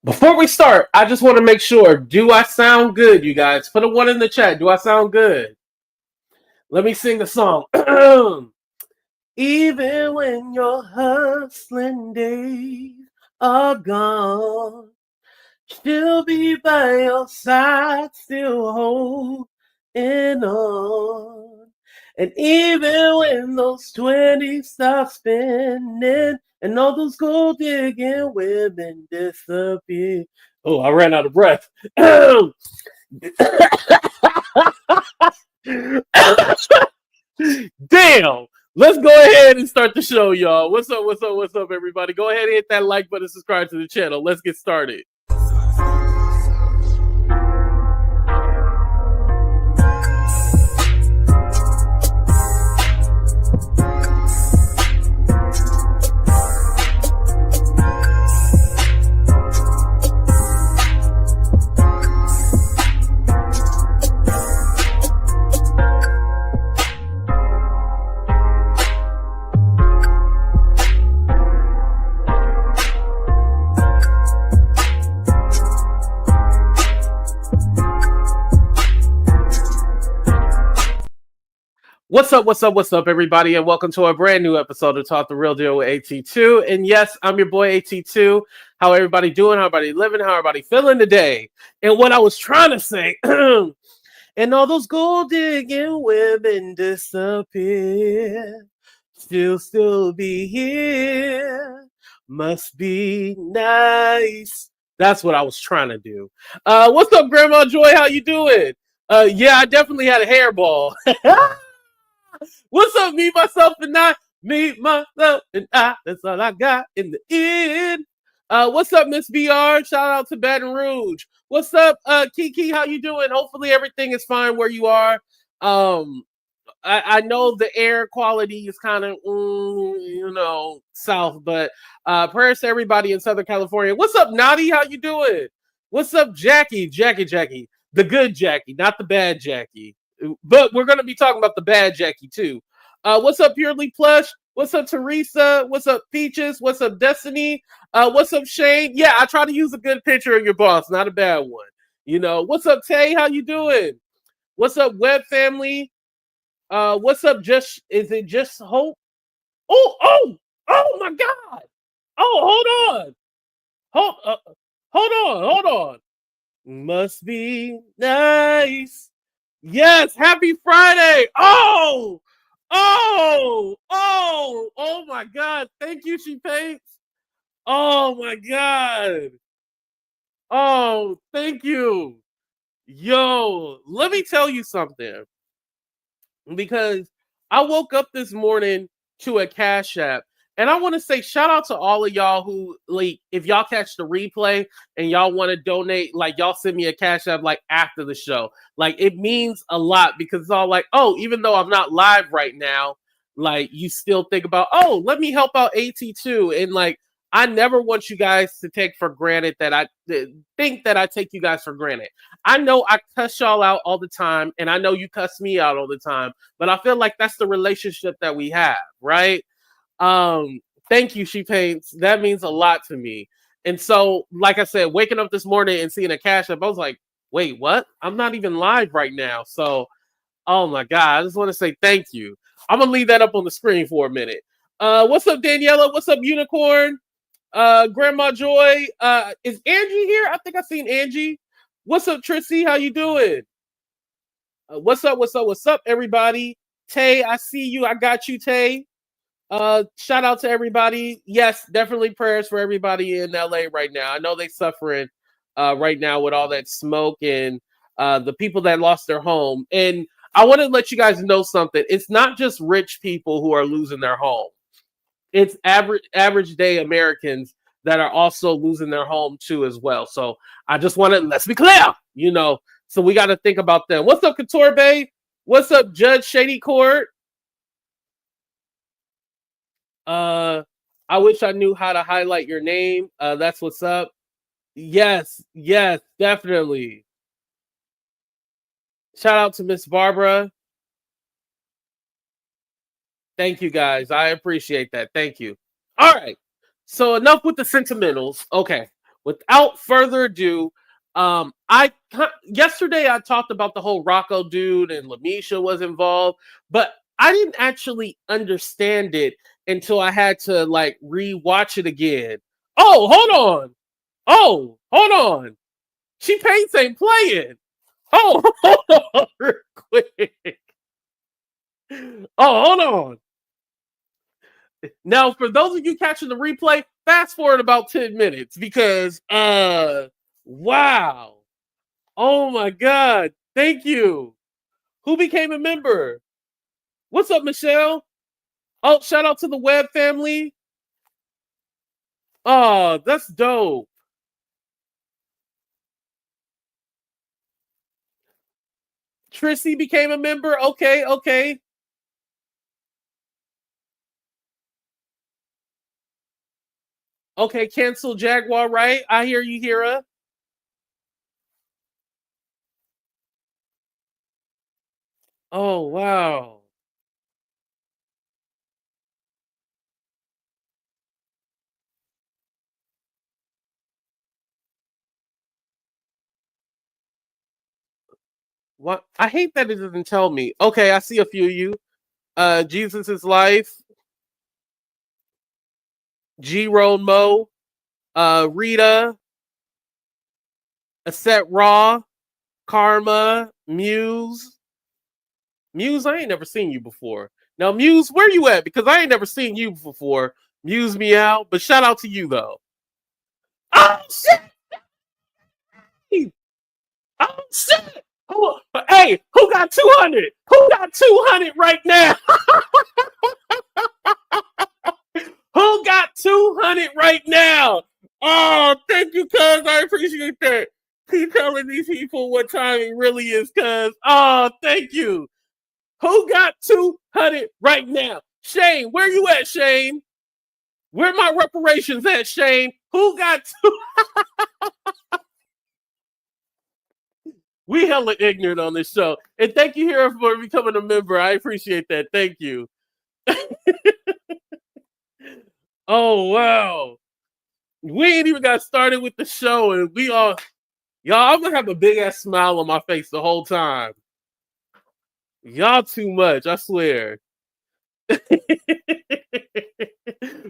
Before we start, I just want to make sure, do I sound good, you guys? Put a one in the chat. Do I sound good? Let me sing the song. Even when your hustling days are gone, she'll be by your side, still holding on. And even when those 20s stop spinning and all those gold digging women disappear. Oh, I ran out of breath. Damn. Let's go ahead and start the show, y'all. What's up, what's up, what's up, everybody? Go ahead and hit that like button, subscribe to the channel. Let's get started. What's up, what's up, what's up, everybody, and welcome to a brand new episode of Talk the Real Deal with AT2. And yes, I'm your boy AT2. How everybody doing? How everybody living? How everybody feeling today? And what I was trying to say, and all those gold digging women disappear, still be here. Must be nice. That's what I was trying to do. What's up, Grandma Joy? How you doing? Yeah, I definitely had a hairball. What's up, me, myself, and I? Me, myself, and I. That's all I got in the end. What's up, Miss BR? Shout out to Baton Rouge. What's up, Kiki? How you doing? Hopefully everything is fine where you are. I know the air quality is kind of, south, but prayers to everybody in Southern California. What's up, Nadi? How you doing? What's up, Jackie? Jackie. The good Jackie, not the bad Jackie. But we're going to be talking about the bad Jackie, too. What's up, Purely Plush? What's up, Teresa? What's up, Peaches? What's up, Destiny? What's up, Shane? Yeah, I try to use a good picture of your boss, not a bad one. You know, what's up, Tay? How you doing? What's up, Web Family? What's up, is it Just Hope? Oh my God. Oh, hold on. Must be nice. Yes, happy Friday. Oh my God. Thank you, She Paints. Oh my God. Oh, thank you. Yo, let me tell you something. Because I woke up this morning to a Cash App. And I want to say shout out to all of y'all who, like, if y'all catch the replay and y'all want to donate, like, y'all send me a Cash App, like, after the show. Like, it means a lot because it's all like, oh, even though I'm not live right now, like, you still think about, oh, let me help out AT2. And, like, I never want you guys to take for granted that I think that I take you guys for granted. I know I cuss y'all out all the time, and I know you cuss me out all the time, but I feel like that's the relationship that we have, right? Thank you, She Paints. That means a lot to me. And so, like I said, waking up this morning and seeing a Cash App, I was like, wait, what? I'm not even live right now. So, oh my God, I just want to say thank you. I'm gonna leave that up on the screen for a minute. What's up, Daniela? What's up, Unicorn? Grandma Joy. Is Angie here? I think I seen Angie. What's up, Trissy? How you doing? What's up, everybody? Tay, I see you. I got you, Tay. Shout out to everybody. Yes, definitely prayers for everybody in LA right now. I know they're suffering right now with all that smoke and the people that lost their home. And I want to let you guys know something. It's not just rich people who are losing their home. It's average day Americans that are also losing their home too as well. So I just want to, let's be clear, so we got to think about them. What's up, Couture Bay? What's up, Judge Shady Court? I wish I knew how to highlight your name. That's what's up. Yes, definitely. Shout out to Miss Barbara. Thank you, guys. I appreciate that. Thank you. All right. So enough with the sentimentals. Okay. without further ado, yesterday I talked about the whole Rocko dude and LaMesha was involved, but I didn't actually understand it until I had to like rewatch it again. Oh, hold on. Oh, hold on. She Paints ain't playing. Oh, hold on real quick. Oh, hold on. Now, for those of you catching the replay, fast forward about 10 minutes because wow. Oh my god. Thank you. Who became a member? What's up, Michelle? Oh, shout out to the Web family. Oh, that's dope. Trissy became a member. Okay, okay. Okay, cancel Jaguar Wright. I hear you, Hira. Oh, wow. What? I hate that it doesn't tell me. Okay, I see a few of you. Jesus is Life, G Road Mo, Rita, Aset Raw, Karma, Muse. Muse, I ain't never seen you before. Now, Muse, where you at? Because I ain't never seen you before. Muse me out, but shout out to you though. Oh shit! Oh shit! Hey, who got 200? Who got 200 right now? Who got 200 right now? Oh, thank you, cuz. I appreciate that. Keep telling these people what time it really is, cuz. Oh, thank you. Who got 200 right now? Shane, where you at, Shane? Where my reparations at, Shane? Who got two? We hella ignorant on this show. And thank you here for becoming a member. I appreciate that. Thank you. Oh, wow. We ain't even got started with the show, and we all, y'all, I'm gonna have a big ass smile on my face the whole time. Y'all too much, I swear.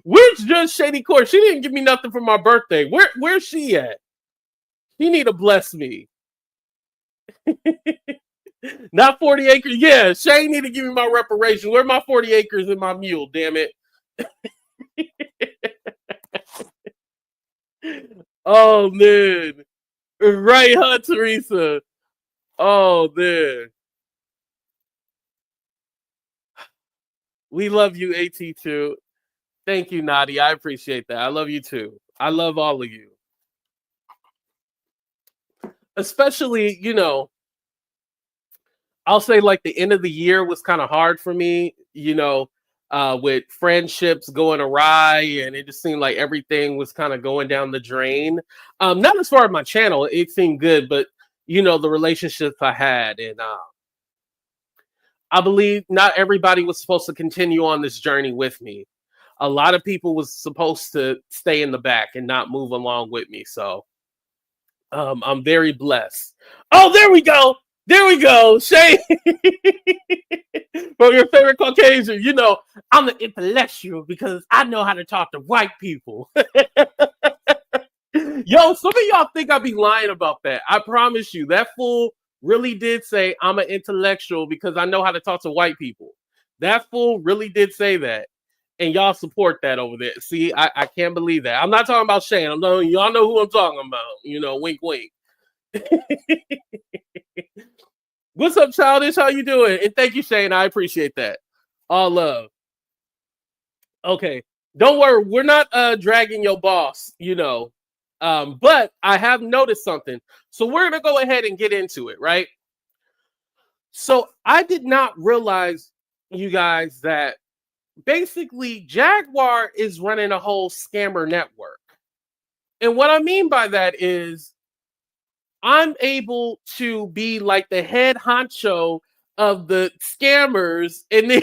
Where's Judge Shady Court? She didn't give me nothing for my birthday. Where's she at? She need to bless me. Not 40 acres. Yeah, Shane need to give me my reparations. Where my 40 acres and my mule, damn it. Oh man. Right, huh, Teresa? Oh man. We love you, AT2. Thank you, Nadi. I appreciate that. I love you too. I love all of you. Especially, I'll say like the end of the year was kind of hard for me, with friendships going awry, and it just seemed like everything was kind of going down the drain. Not as far as my channel, it seemed good, but the relationships I had, and I believe not everybody was supposed to continue on this journey with me. A lot of people was supposed to stay in the back and not move along with me. So I'm very blessed. Oh, there we go. There we go. Shay from your favorite Caucasian. I'm an intellectual because I know how to talk to white people. Yo, some of y'all think I be lying about that. I promise you, that fool really did say I'm an intellectual because I know how to talk to white people. That fool really did say that. And y'all support that over there. See, I can't believe that. I'm not talking about Shane. Y'all know who I'm talking about. Wink, wink. What's up, Childish? How you doing? And thank you, Shane. I appreciate that. All love. Okay. Don't worry. We're not dragging your boss, but I have noticed something. So we're going to go ahead and get into it, right? So I did not realize, you guys, that basically Jaguar is running a whole scammer network. And what I mean by that is I'm able to be like the head honcho of the scammers, and then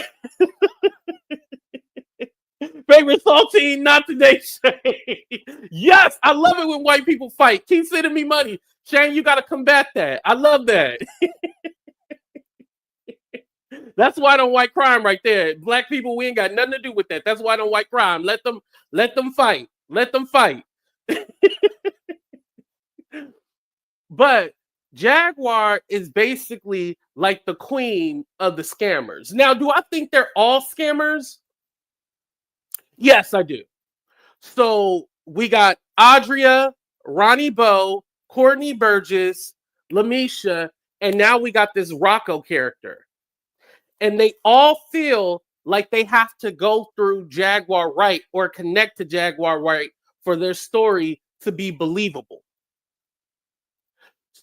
Favorite saltine, not today, Shane. Yes, I love it when white people fight. Keep sending me money. Shane, you got to combat that. I love that. That's white on white crime right there. Black people, we ain't got nothing to do with that. That's white on white crime. Let them fight. Let them fight. But Jaguar is basically like the queen of the scammers. Now, do I think they're all scammers? Yes, I do. So we got Adria, Ronnie Bo, Courtney Burgess, LaMesha, and now we got this Rocko character. And they all feel like they have to go through Jaguar Wright or connect to Jaguar Wright for their story to be believable.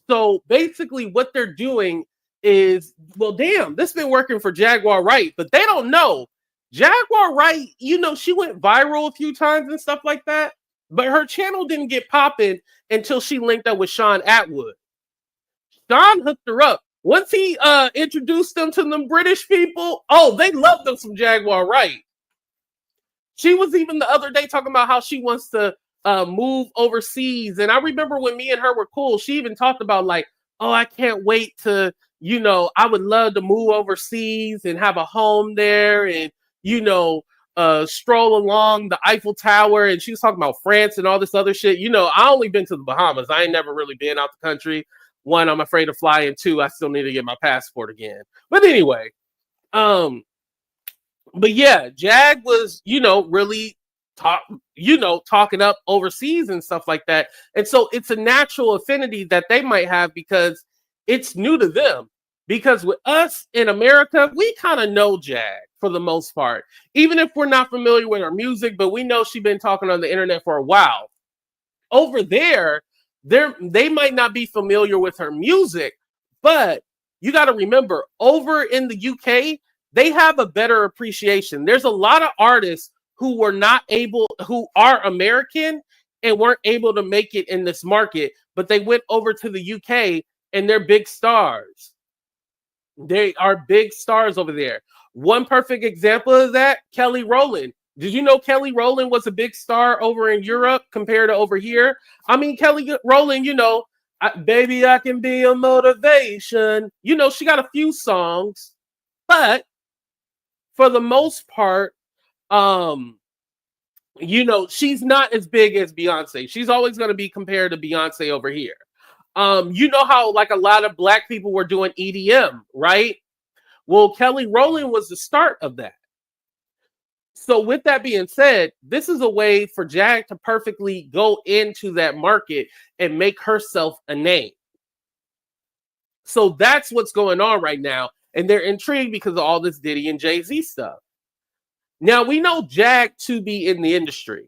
So basically what they're doing is, well, damn, this has been working for Jaguar Wright, but they don't know. Jaguar Wright, you know, she went viral a few times and stuff like that, but her channel didn't get popping until she linked up with Shaun Attwood. Shaun hooked her up. Once he introduced them to them British people, oh, they loved them some Jaguar Wright. She was even the other day talking about how she wants to move overseas. And I remember when me and her were cool, she even talked about like, oh, I can't wait to, you know, I would love to move overseas and have a home there and, you know, stroll along the Eiffel Tower. And she was talking about France and all this other shit. You know, I only been to the Bahamas. I ain't never really been out the country. One, I'm afraid of flying. Two, I still need to get my passport again. But anyway, but yeah, Jag was, you know, really talking up overseas and stuff like that. And so it's a natural affinity that they might have because it's new to them. Because with us in America, we kind of know Jag for the most part, even if we're not familiar with her music, but we know she's been talking on the internet for a while. Over there, they might not be familiar with her music, but you got to remember, over in the UK, they have a better appreciation. There's a lot of artists who who are American and weren't able to make it in this market, but they went over to the UK and they're big stars. They are big stars over there. One perfect example of that, Kelly Rowland. Did you know Kelly Rowland was a big star over in Europe compared to over here? I mean, Kelly Rowland, you know, baby, I can be a motivation. You know, she got a few songs, but for the most part, you know, she's not as big as Beyonce. She's always going to be compared to Beyonce over here. You know how like a lot of black people were doing EDM, right? Well, Kelly Rowland was the start of that. So with that being said, this is a way for Jag to perfectly go into that market and make herself a name. So that's what's going on right now. And they're intrigued because of all this Diddy and Jay-Z stuff. Now, we know Jag to be in the industry.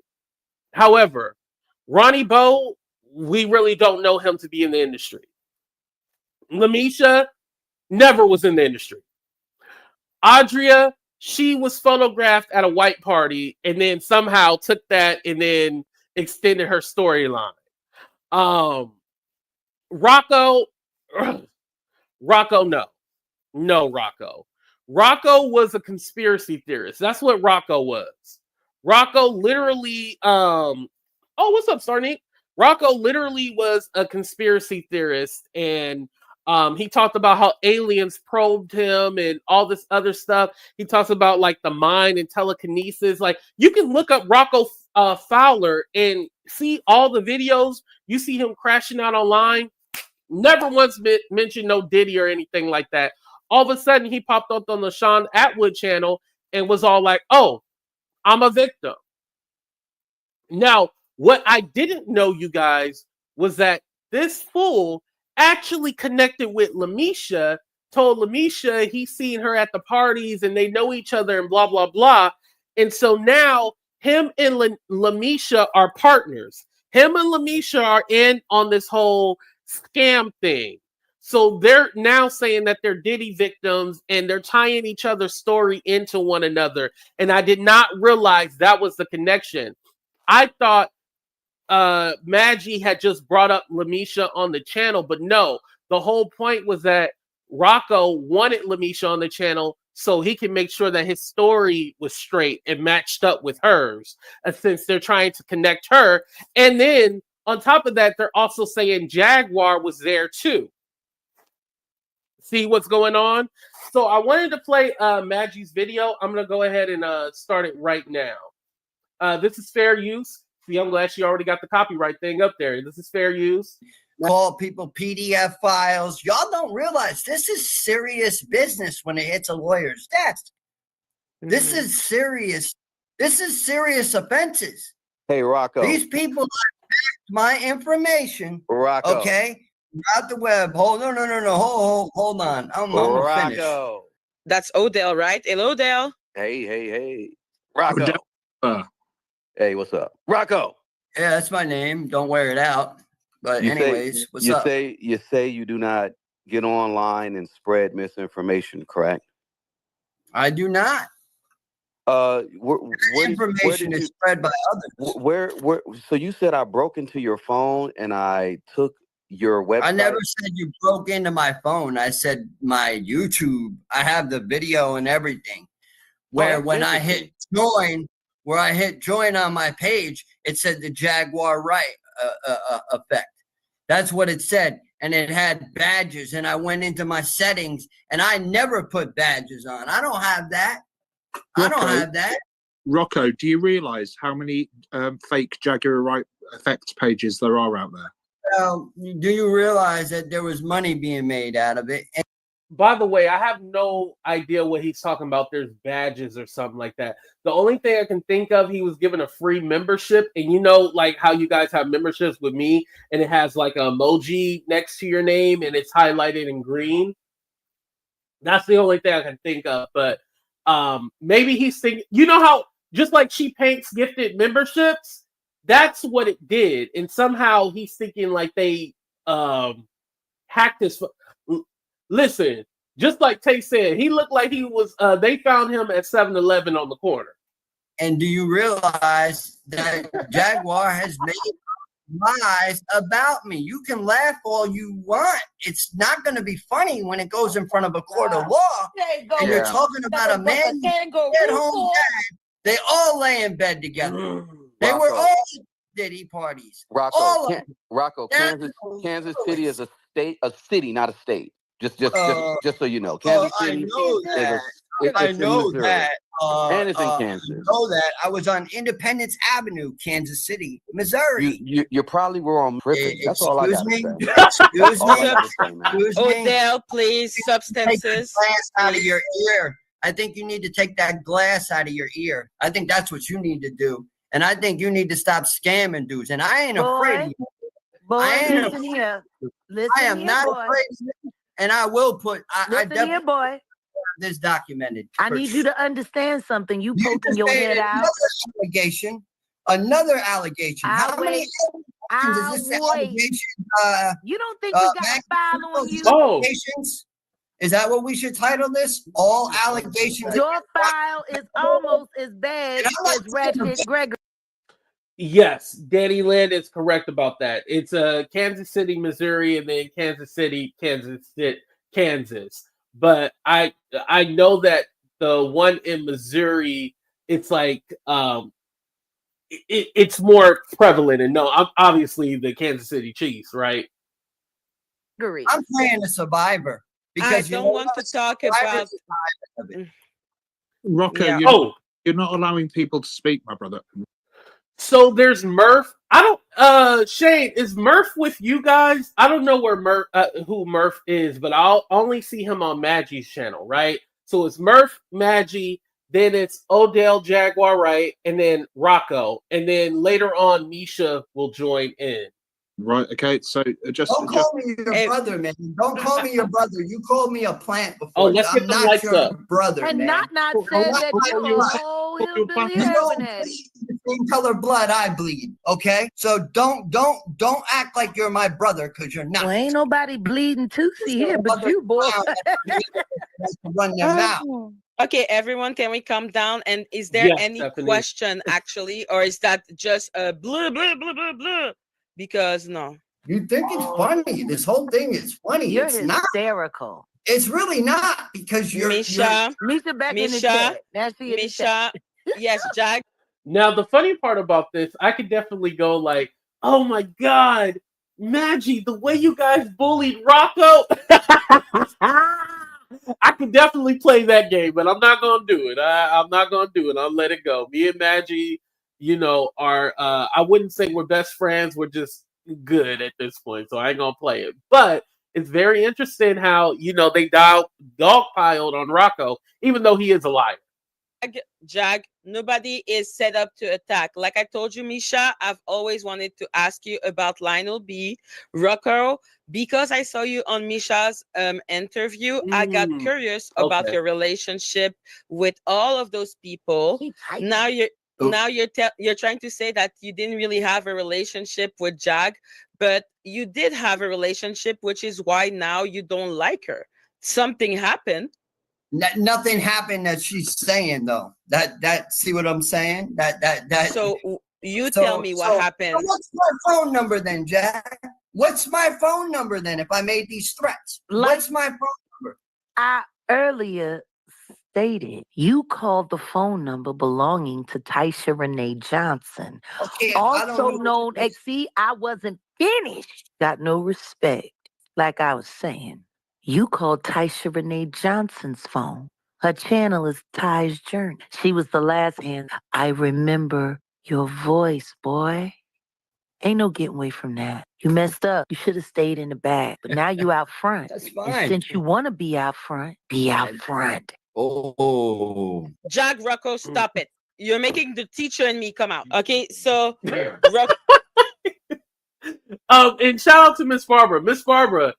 However, Ronnie Bo, we really don't know him to be in the industry. LaMesha never was in the industry. Adria, she was photographed at a white party and then somehow took that and then extended her storyline. Rocko, no. No, Rocko. Rocko was a conspiracy theorist. That's what Rocko was. Rocko literally, oh, what's up, Starneek? Rocko literally was a conspiracy theorist, and he talked about how aliens probed him and all this other stuff. He talks about like the mind and telekinesis. Like you can look up Rocko Fowler and see all the videos. You see him crashing out online. Never once mentioned no Diddy or anything like that. All of a sudden, he popped up on the Shaun Attwood channel and was all like, oh, I'm a victim. Now, what I didn't know, you guys, was that this fool actually connected with LaMesha, told LaMesha he's seen her at the parties and they know each other and blah, blah, blah. And so now him and LaMesha are partners. Him and LaMesha are in on this whole scam thing. So they're now saying that they're Diddy victims and they're tying each other's story into one another. And I did not realize that was the connection. I thought Maggie had just brought up LaMesha on the channel, but no, the whole point was that Rocko wanted LaMesha on the channel so he can make sure that his story was straight and matched up with hers, since they're trying to connect her. And then on top of that, they're also saying Jaguar was there too. See what's going on? So I wanted to play Maggie's video. I'm going to go ahead and start it right now. This is fair use. See, I'm glad she already got the copyright thing up there. This is fair use. Call people PDF files. Y'all don't realize this is serious business when it hits a lawyer's desk. This is serious. This is serious offenses. Hey, Rocko. These people hacked my information. Rocko. Okay. Out the web. Hold on. No. Hold on. I'm finished. That's Odell, right? Hello, Odell. Hey. Rocko. Hey, what's up? Rocko. Yeah, that's my name. Don't wear it out. But anyways, what's up? You say you do not get online and spread misinformation, correct? I do not. Information is spread by others. Where? So you said I broke into your phone and I took your website. I never said you broke into my phone. I said my YouTube. I have the video and everything. Where when I hit join on my page, it said the Jaguar Wright effect. That's what it said. And it had badges. And I went into my settings and I never put badges on. I don't have that. Rocko, do you realize how many fake Jaguar Wright effects pages there are out there? Well, do you realize that there was money being made out of it? And by the way, I have no idea what he's talking about. There's badges or something like that. The only thing I can think of, he was given a free membership. And you know, like how you guys have memberships with me and it has like an emoji next to your name and it's highlighted in green. That's the only thing I can think of. But maybe he's thinking, you know how just like She Paints gifted memberships, that's what it did. And somehow he's thinking like they hacked his. Listen, just like Tay said, he looked like he was, they found him at 7-Eleven on the corner. And do you realize that Jaguar has made lies about me? You can laugh all you want. It's not going to be funny when it goes in front of a court of law. And you're talking about a man at home dad. They all lay in bed together. They were all Diddy parties. Rocko, Kansas City is a city, not a state. Just so you know, Kansas City. I know that. And it's in Kansas. I know that. I was on Independence Avenue, Kansas City, Missouri. You probably were on tripping. That's all I got to say. Excuse me. Odell, please, substances. Take the glass out of your ear. I think you need to take that glass out of your ear. I think that's what you need to do. And I think you need to stop scamming dudes. And I ain't afraid of you. Listen here. I am not afraid of you. And I will put. I definitely boy. This documented. I need you to understand something. You poking your head out. Another allegation. How many allegations is this allegation? You don't think we got a file on you? Allegations? Is that what we should title this? All allegations. Your file is almost as bad as Ratchet Gregory. Yes, Danny Lynn is correct about that. It's Kansas City, Missouri, and then Kansas City, Kansas. But I know that the one in Missouri, it's like it's more prevalent. And no, I'm obviously the Kansas City Chiefs, right? I'm playing a survivor because I don't want to talk about Rocko. You're not allowing people to speak, my brother. So there's Murph. I don't. Shane, is Murph with you guys? I don't know where who Murph is, but I'll only see him on Maggie's channel, right? So it's Murph, Maggie, then it's Odell, Jaguar Wright, and then Rocko, and then later on Misha will join in. Right. Okay. So don't call me your brother, man. Don't call me your brother. You called me a plant before. Oh, let's get the lights up, brother. And man. not said that you a whole hillbilly the same color blood I bleed. Okay, so don't act like you're my brother because you're not. Well, ain't nobody bleeding Tootsie here, but you, boy. Run your mouth. Okay, everyone, can we calm down? And is there any question actually, or is that just a blah blah blah blah blah? Because no. You think it's funny? This whole thing is funny. You're it's hysterical. It's really not because Misha back in the chat. Now she in the Misha, chat. yes, Jag. Now, the funny part about this, I could definitely go like, oh my God, Maggie, the way you guys bullied Rocko. I could definitely play that game, but I'm not going to do it. I'm not going to do it. I'll let it go. Me and Maggie, are, I wouldn't say we're best friends. We're just good at this point, so I ain't going to play it. But it's very interesting how, they dogpiled on Rocko, even though he is a liar. Jag, nobody is set up to attack. Like I told you, Misha, I've always wanted to ask you about Lionel B, Rocko, because I saw you on Misha's interview. I got curious about your relationship with all of those people. Now you're trying to say that you didn't really have a relationship with Jag, but you did have a relationship, which is why now you don't like her. Something happened. Nothing happened that she's saying though. That see what I'm saying? That. So tell me what happened. So what's my phone number then, Jack? What's my phone number then? If I made these threats, what's my phone number? I earlier stated you called the phone number belonging to Taisha Renee Johnson, also known as. See, I wasn't finished. Got no respect. Like I was saying. You called Taisha Renee Johnson's phone. Her channel is Ty's Journey. She was the last hand. I remember your voice, boy. Ain't no getting away from that. You messed up. You should have stayed in the back. But now you out front. That's fine. And since you want to be out front, be out front. Oh. Jag, Rocko, stop it. You're making the teacher and me come out. Okay, so Rocko. And shout out to Miss Barbara. Miss Barbara,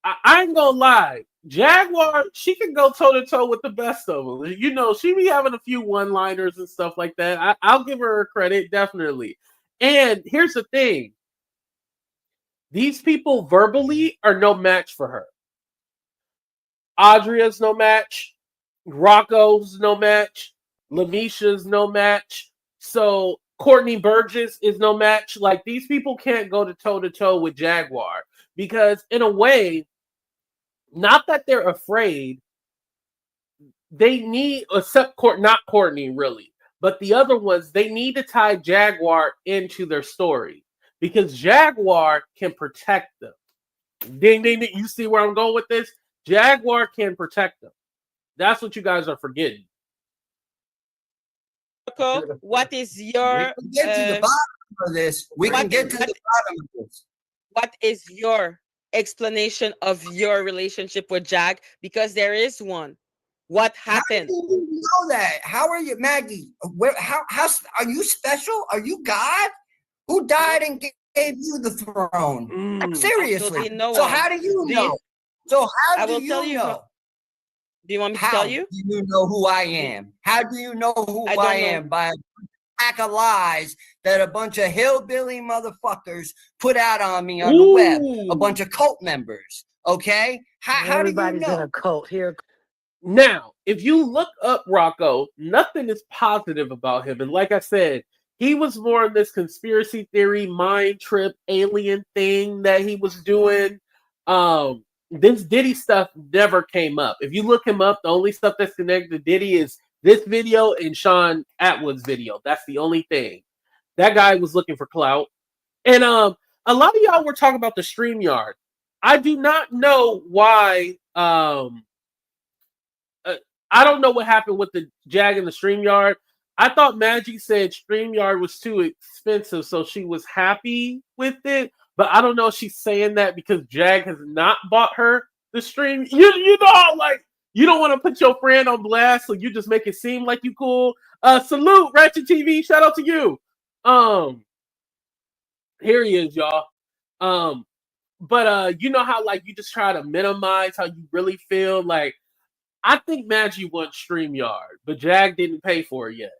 I ain't gonna lie. Jaguar, she can go toe to toe with the best of them. She be having a few one-liners and stuff like that. I'll give her credit, definitely. And here's the thing. These people verbally are no match for her. Adria's no match. Rocco's no match. LaMesha's no match. So Courtney Burgess is no match. Like, these people can't go toe to toe with Jaguar. Because in a way, not that they're afraid, they need, except not Courtney really, but the other ones, they need to tie Jaguar into their story because Jaguar can protect them. Ding, ding, ding. You see where I'm going with this? Jaguar can protect them. That's what you guys are forgetting. What is your... We can get to the bottom of this. What is your explanation of your relationship with Jag? Because there is one. What happened? How do you know that? How are you, Maggie? How are you special? Are you God? Who died and gave you the throne? Seriously. So how do you know? So how do you know? Do you want me to tell you? How do you know who I am? How do you know who I am? By a pack of lies that a bunch of hillbilly motherfuckers put out on me on the web. A bunch of cult members. Okay? How do you know? Everybody's in a cult here. Now, if you look up Rocko, nothing is positive about him. And like I said, he was more in this conspiracy theory, mind trip, alien thing that he was doing. This Diddy stuff never came up. If you look him up, the only stuff that's connected to Diddy is this video and Shaun Attwood's video. That's the only thing. That guy was looking for clout. And a lot of y'all were talking about the Streamyard. I do not know why. I don't know what happened with the Jag and the Streamyard. I thought Maggie said Streamyard was too expensive, so she was happy with it. But I don't know if she's saying that because Jag has not bought her the stream. You know, like, you don't want to put your friend on blast, so you just make it seem like you cool. Salute, Ratchet TV. Shout out to you. Here he is, y'all. But you know how, like, you just try to minimize how you really feel? Like, I think Maggie wants StreamYard, but Jag didn't pay for it yet.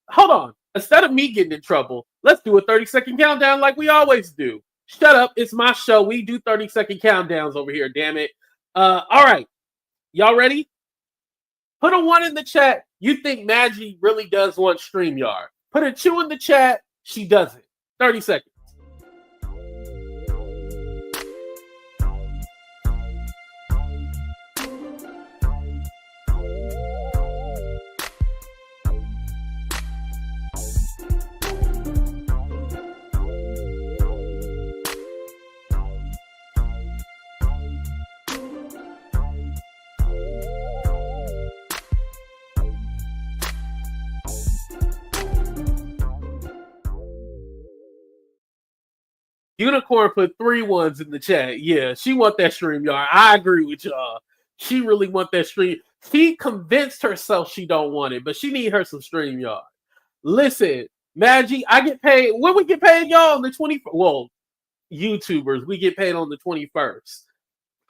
Hold on. Instead of me getting in trouble, let's do a 30-second countdown like we always do. Shut up. It's my show. We do 30-second countdowns over here, damn it. All right. Y'all ready? Put a 1 in the chat. You think Maggie really does want StreamYard. Put a 2 in the chat. She doesn't. 30 seconds. Unicorn put 3 ones in the chat. Yeah, she want that StreamYard. I agree with y'all. She really want that stream. She convinced herself she don't want it, but she need her some StreamYard. Listen, Maggie, I get paid. When we get paid, y'all, on the 21st. Well, YouTubers, we get paid on the 21st.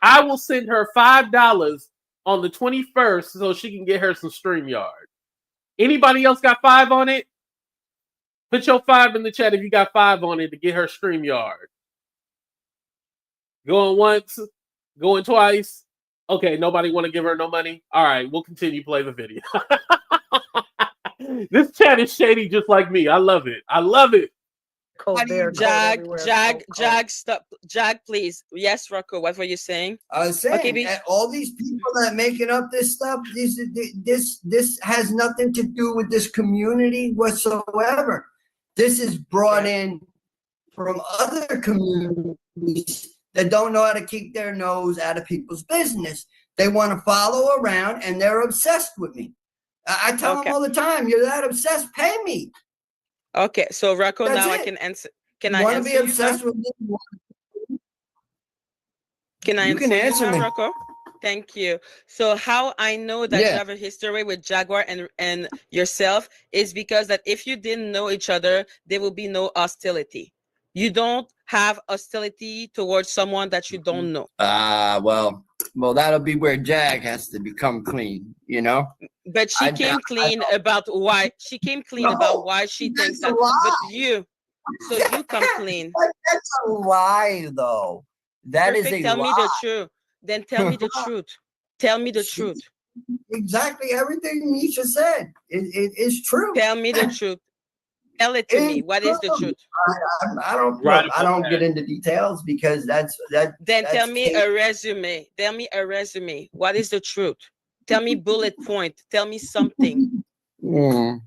I will send her $5 on the 21st so she can get her some StreamYard. Anybody else got 5 on it? Put your 5 in the chat if you got 5 on it to get her StreamYard. Going once, going twice. Okay, nobody want to give her no money? All right, we'll continue play the video. This chat is shady just like me. I love it. I love it. Jag, stop. Jag, please. Yes, Rocko, what were you saying? I was saying, all these people that making up this stuff, this has nothing to do with this community whatsoever. This is brought in from other communities that don't know how to keep their nose out of people's business. They want to follow around, and they're obsessed with me. I tell them all the time, you're that obsessed, pay me. Okay, so Rocko, That's now it. I can answer. Can I want to answer be obsessed with me? Can I You can answer me. Rocko? Thank you. So how I know that you have a history with Jaguar and yourself is because that if you didn't know each other, there will be no hostility. You don't have hostility towards someone that you don't know. Well, that'll be where Jag has to become clean, you know? But she came clean about why she thinks that. But you, so you come clean. That's a lie, though. That is a Tell lie. me the truth. Then tell me the truth. Tell me the truth. Exactly everything Misha said. It is true. Tell me the truth. Tell it to me. What is the truth? I don't get into details because that's. Then tell me a resume. Tell me a resume. What is the truth? Tell me bullet point. Tell me something. The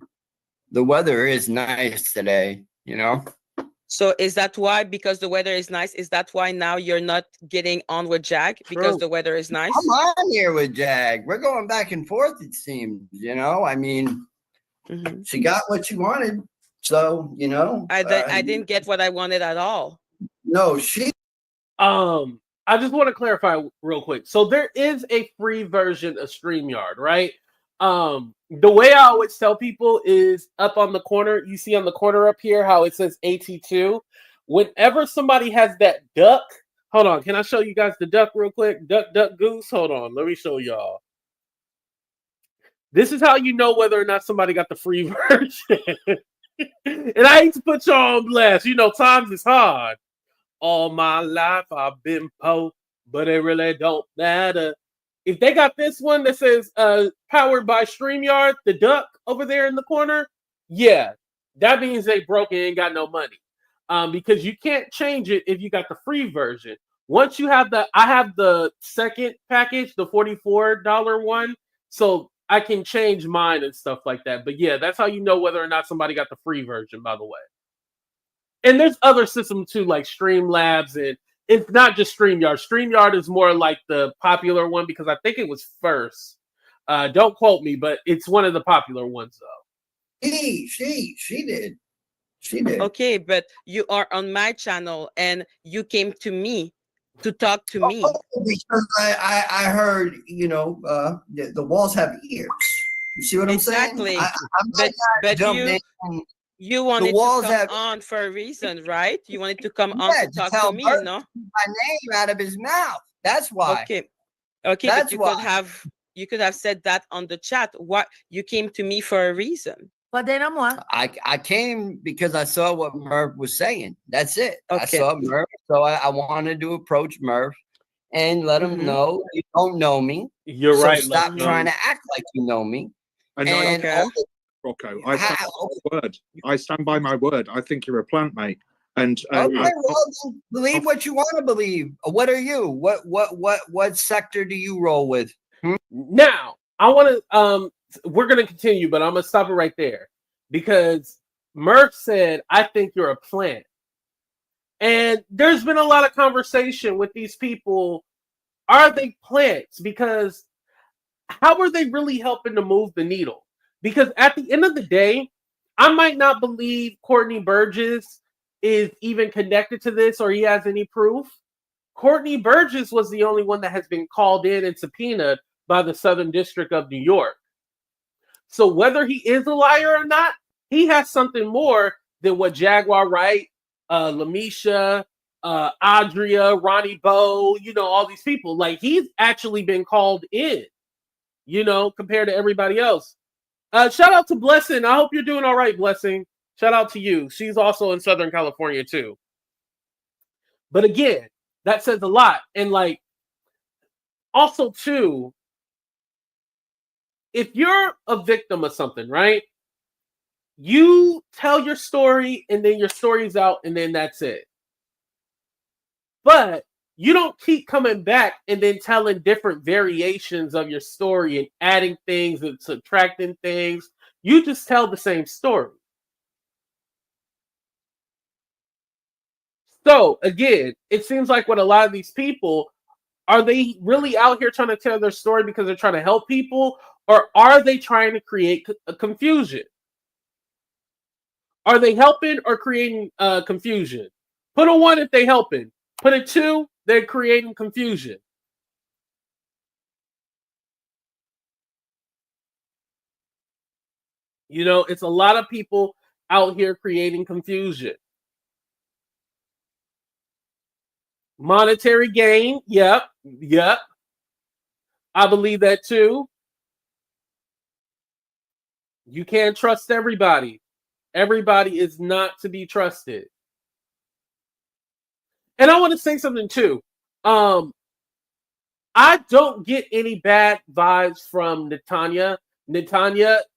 weather is nice today, you know? So is that why, because the weather is nice, is that why now you're not getting on with Jag because the weather is nice? I'm on here with Jag. We're going back and forth, it seems, you know? I mean, she got what she wanted. So, you know. I didn't get what I wanted at all. No, she. I just want to clarify real quick. So there is a free version of StreamYard, right? The way I always tell people is up on the corner. You see on the corner up here how it says AT2. Whenever somebody has that duck, hold on. Can I show you guys the duck real quick? Duck, duck, goose. Hold on. Let me show y'all. This is how you know whether or not somebody got the free version. And I hate to put y'all on blast. You know, times is hard. All my life I've been poor, but it really don't matter. If they got this one that says powered by StreamYard, the duck over there in the corner, yeah, that means they broke and ain't got no money. Because you can't change it if you got the free version. Once you have I have the second package, the $44 one, so I can change mine and stuff like that. But yeah, that's how you know whether or not somebody got the free version, by the way. And there's other systems too, like Streamlabs, and it's not just StreamYard. StreamYard is more like the popular one because I think it was first. Don't quote me, but it's one of the popular ones though. She did. She did. Okay, but you are on my channel and you came to me to talk to me. Because I heard, you know, the walls have ears. You see what I'm saying? But you wanted to come on for a reason, right? You wanted to come on to talk to me, you know? My name out of his mouth. That's why. Okay, that's but you could have said that on the chat. What, you came to me for a reason? But then I came because I saw what Merv was saying. That's it. Okay. I saw Merv, so I wanted to approach Merv and let him know you don't know me. You're right. Stop trying to act like you know me. Rocko, I stand by my word. I stand by my word. I think you're a plant, mate. And believe what you want to believe. What are you? What sector do you roll with? Now, I want to we're going to continue, but I'm going to stop it right there because Merv said, I think you're a plant. And there's been a lot of conversation with these people. Are they plants? Because how are they really helping to move the needle? Because at the end of the day, I might not believe Courtney Burgess is even connected to this or he has any proof. Courtney Burgess was the only one that has been called in and subpoenaed by the Southern District of New York. So whether he is a liar or not, he has something more than what Jaguar Wright, LaMesha, Adria, Ronnie Bo, all these people. Like, he's actually been called in, compared to everybody else. Shout out to Blessing. I hope you're doing all right, Blessing. Shout out to you. She's also in Southern California, too. But again, that says a lot. And, like, also, too, if you're a victim of something, right? You tell your story and then your story's out and then that's it. But you don't keep coming back and then telling different variations of your story and adding things and subtracting things. You just tell the same story. So, again, it seems like with a lot of these people, are they really out here trying to tell their story because they're trying to help people? Or are they trying to create a confusion? Are they helping or creating confusion? Put a 1 if they helping. Put a 2, they're creating confusion. It's a lot of people out here creating confusion. Monetary gain, yep. I believe that too. You can't trust everybody. Everybody is not to be trusted. And I want to say something too. I don't get any bad vibes from Netanya.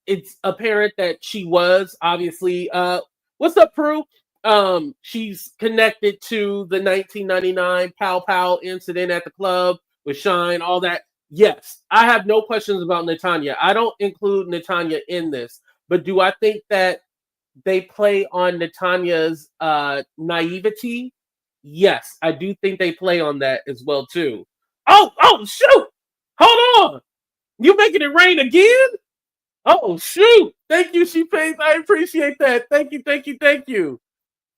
It's apparent that she was obviously what's up, Prue? She's connected to the 1999 Pow Pow incident at the club with Shine, all that. Yes, I have no questions about Netanya. I don't include Netanya in this, but do I think that they play on Netanya's naivety? Yes, I do think they play on that as well too. Oh, shoot! Hold on! You making it rain again? Oh, shoot! Thank you, She Pays. I appreciate that. Thank you.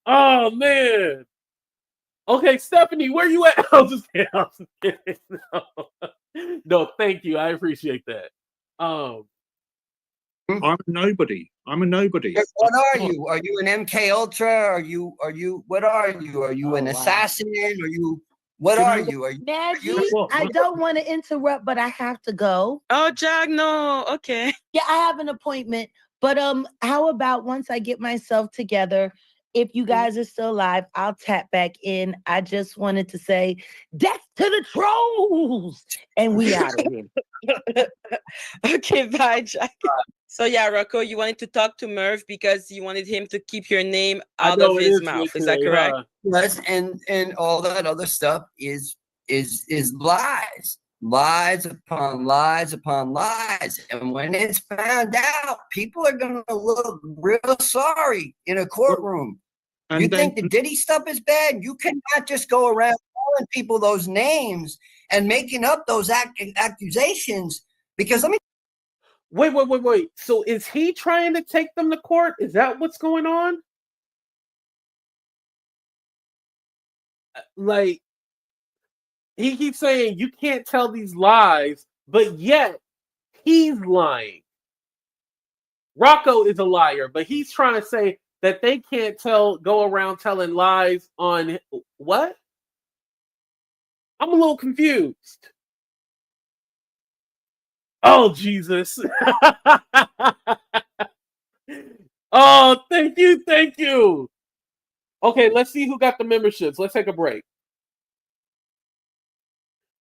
Oh, man. Okay, Stephanie, where you at? I'm just kidding. No, thank you. I appreciate that. I'm a nobody. What are you? Are you an MK Ultra? Are you? What are you? Are you an assassin? Are you? What are you? Are you? Maggie, I don't want to interrupt, but I have to go. Oh, Jag, no. Okay. Yeah, I have an appointment. But how about once I get myself together, if you guys are still alive, I'll tap back in. I just wanted to say, death to the trolls! And we out of here. Okay, bye, Jag. So yeah, Rocko, you wanted to talk to Merv because you wanted him to keep your name out of his mouth. Is that correct? Yes, and all that other stuff is lies upon lies upon lies. And when it's found out, people are gonna look real sorry in a courtroom. And you think the Diddy stuff is bad? You cannot just go around calling people those names and making up those accusations. Because let me. Wait. So is he trying to take them to court? Is that what's going on? Like, he keeps saying you can't tell these lies, but yet he's lying. Rocko is a liar, but he's trying to say that they can't go around telling lies on what? I'm a little confused. Oh, Jesus. Oh, thank you. Okay, let's see who got the memberships. Let's take a break.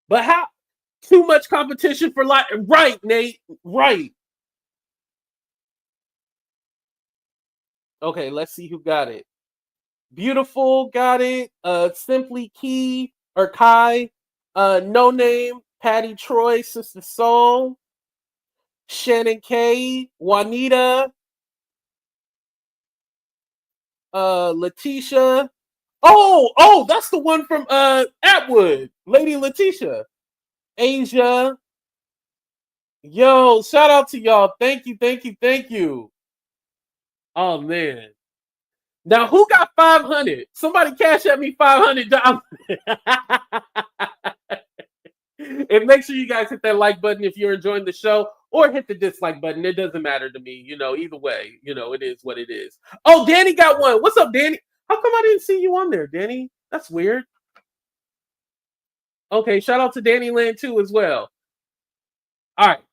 But how? Too much competition for life. Right, Nate. Right. Okay, let's see who got it. Beautiful got it. Simply Key or Kai. No Name. Patty Troy. Sister Soul. Shannon K. Juanita. Letitia. Oh, that's the one from Attwood. Lady Letitia. Asia. Yo, shout out to y'all. Thank you. Oh man. Now, who got 500? Somebody cash at me $500. And make sure you guys hit that like button if you're enjoying the show, or hit the dislike button. It doesn't matter to me. Either way, it is what it is. Oh, Danny got one. What's up, Danny? How come I didn't see you on there, Danny? That's weird. Okay, shout out to Danny Land too as well. All right,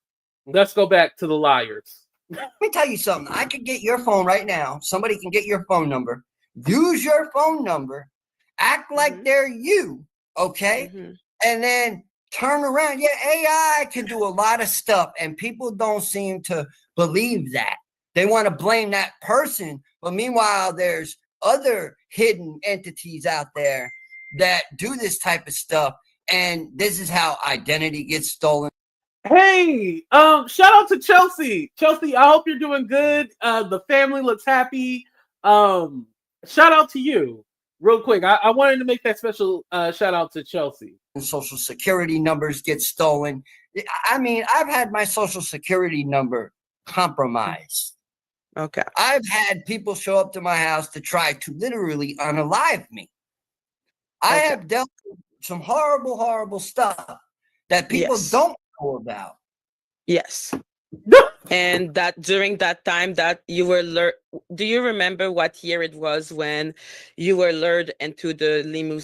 let's go back to the liars. Let me tell you something. I could get your phone right now. Somebody can get your phone number. Use your phone number. Act like they're you, okay? And then turn around. Yeah, AI can do a lot of stuff, and people don't seem to believe that. They want to blame that person, but meanwhile, there's other hidden entities out there that do this type of stuff, and this is how identity gets stolen. Hey, shout out to Chelsea. Chelsea, I hope you're doing good. The family looks happy. Shout out to you. Real quick, I wanted to make that special shout out to Chelsea. Social security numbers get stolen. I mean, I've had my social security number compromised. Okay. I've had people show up to my house to try to literally unalive me. I have dealt with some horrible, horrible stuff that people don't know about. Yes. And that during that time that you were do you remember what year it was when you were lured into the limousine?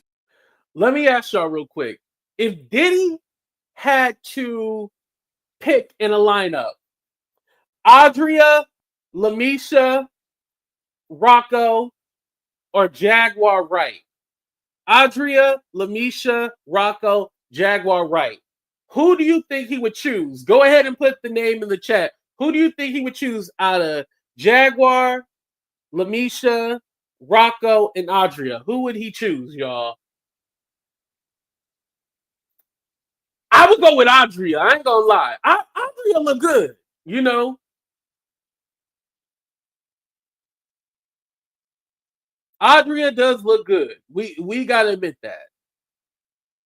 Let me ask y'all real quick. If Diddy had to pick in a lineup, Adria, LaMesha, Rocko, or Jaguar Wright? Adria, LaMesha, Rocko, Jaguar Wright. Who do you think he would choose? Go ahead and put the name in the chat. Who do you think he would choose out of Jaguar, LaMesha, Rocko, and Adria? Who would he choose, y'all? I would go with Adria. I ain't gonna lie. Adria look good, Adria does look good. We gotta admit that.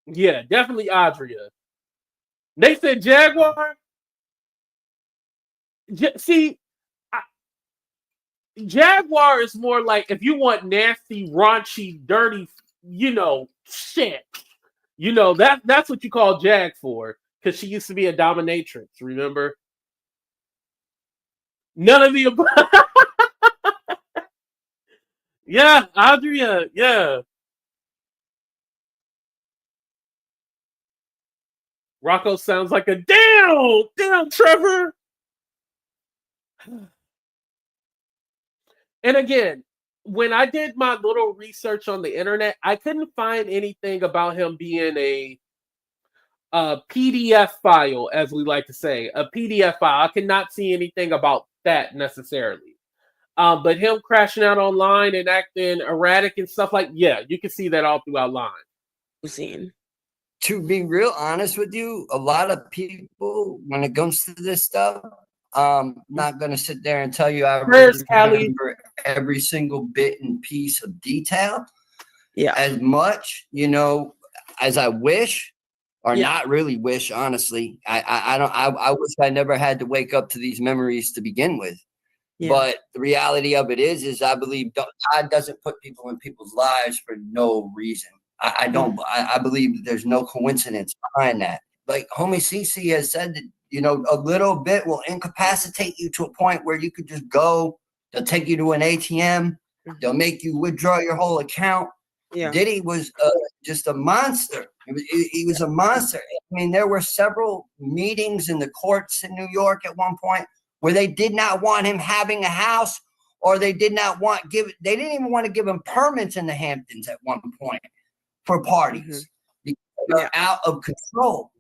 Yeah, definitely Adria. They said Jaguar. See, Jaguar is more like if you want nasty, raunchy, dirty, shit. That's what you call Jag for, because she used to be a dominatrix. Remember? None of the above. Yeah, Adria. Yeah. Rocko sounds like a damn, Trevor. And again, when I did my little research on the internet, I couldn't find anything about him being a PDF file, as we like to say, a PDF file. I could not see anything about that necessarily. But him crashing out online and acting erratic and stuff you can see that all throughout line. Scene. To be real honest with you, a lot of people, when it comes to this stuff, not going to sit there and tell you I remember every single bit and piece of detail. Yeah. As much, as I wish, or not really wish, honestly. I wish I never had to wake up to these memories to begin with. Yeah. But the reality of it is I believe God doesn't put people in people's lives for no reason. I believe that there's no coincidence behind that. Like homie CC has said that, a little bit will incapacitate you to a point where you could just go. They'll take you to an ATM. They'll make you withdraw your whole account. Yeah. Diddy was just a monster. He was a monster. I mean, there were several meetings in the courts in New York at one point where they did not want him having a house, or they did not they didn't even want to give him permits in the Hamptons at one point for parties. Because they're out of control.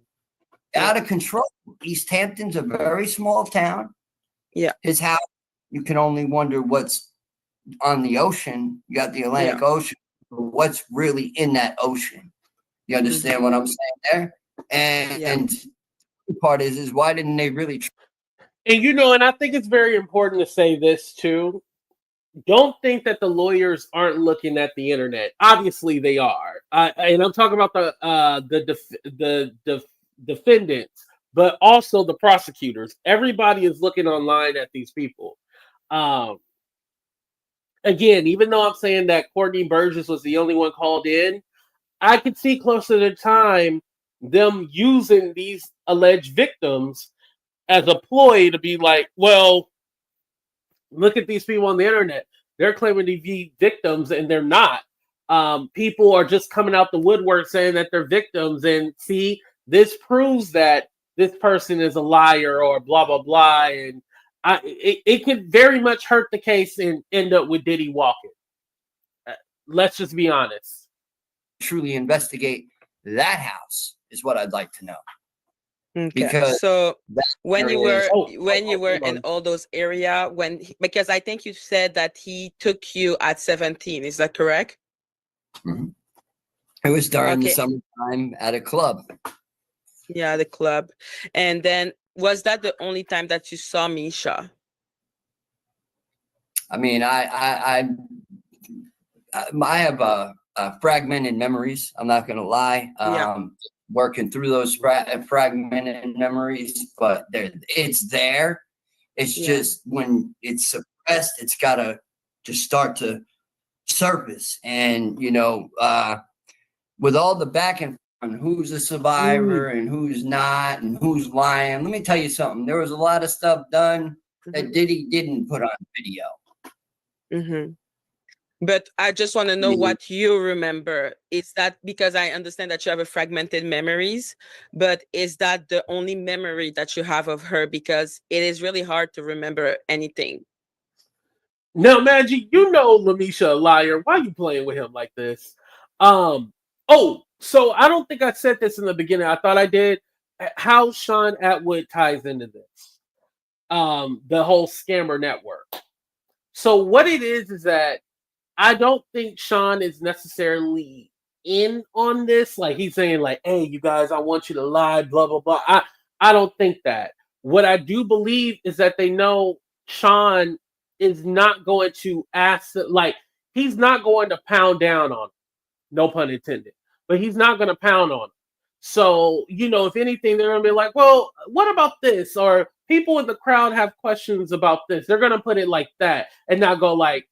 Out of control. East Hampton's a very small town. Yeah. His house, you can only wonder what's on the ocean. You got the Atlantic Ocean. What's really in that ocean? You understand what I'm saying there? And the part is why didn't they really And and I think it's very important to say this too. Don't think that the lawyers aren't looking at the internet. Obviously, they are, and I'm talking about the defendants, but also the prosecutors. Everybody is looking online at these people. again, even though I'm saying that Courtney Burgess was the only one called in, I could see closer to the time them using these alleged victims as a ploy to be like, well, look at these people on the internet. They're claiming to be victims and they're not. People are just coming out the woodwork saying that they're victims, and see, this proves that this person is a liar or blah blah blah. And it could very much hurt the case and end up with Diddy walking. Let's just be honest. Truly investigate that house is what I'd like to know. Okay. Because so when you were hold in on. all those area, because I think you said that he took you at 17, is that correct? Mhm. It was during the Okay. summertime at a club. Yeah, the club. And then was that the only time that you saw Misha? I mean, I have fragmented memories. I'm not gonna lie. Yeah. Working through those fragmented memories, but it's there. It's Yeah. just when it's suppressed, it's gotta just start to surface. And with all the back and forth, who's a survivor and who's not, and who's lying. Let me tell you something. There was a lot of stuff done that Diddy didn't put on video. Mm-hmm. But I just want to know what you remember. Is that because I understand that you have a fragmented memories, but is that the only memory that you have of her? Because it is really hard to remember anything. Now, Maggie, you know LaMesha a liar. Why are you playing with him like this? So I don't think I said this in the beginning. I thought I did. How Shaun Attwood ties into this. The whole scammer network. So what it is that I don't think Shaun is necessarily in on this. Like, he's saying like, hey, you guys, I want you to lie, blah, blah, blah. I don't think that. What I do believe is that they know Shaun is not going to ask, like, he's not going to pound down on him. No pun intended. But he's not going to pound on him. So, if anything, they're going to be like, well, what about this? Or people in the crowd have questions about this. They're going to put it like that and not go like,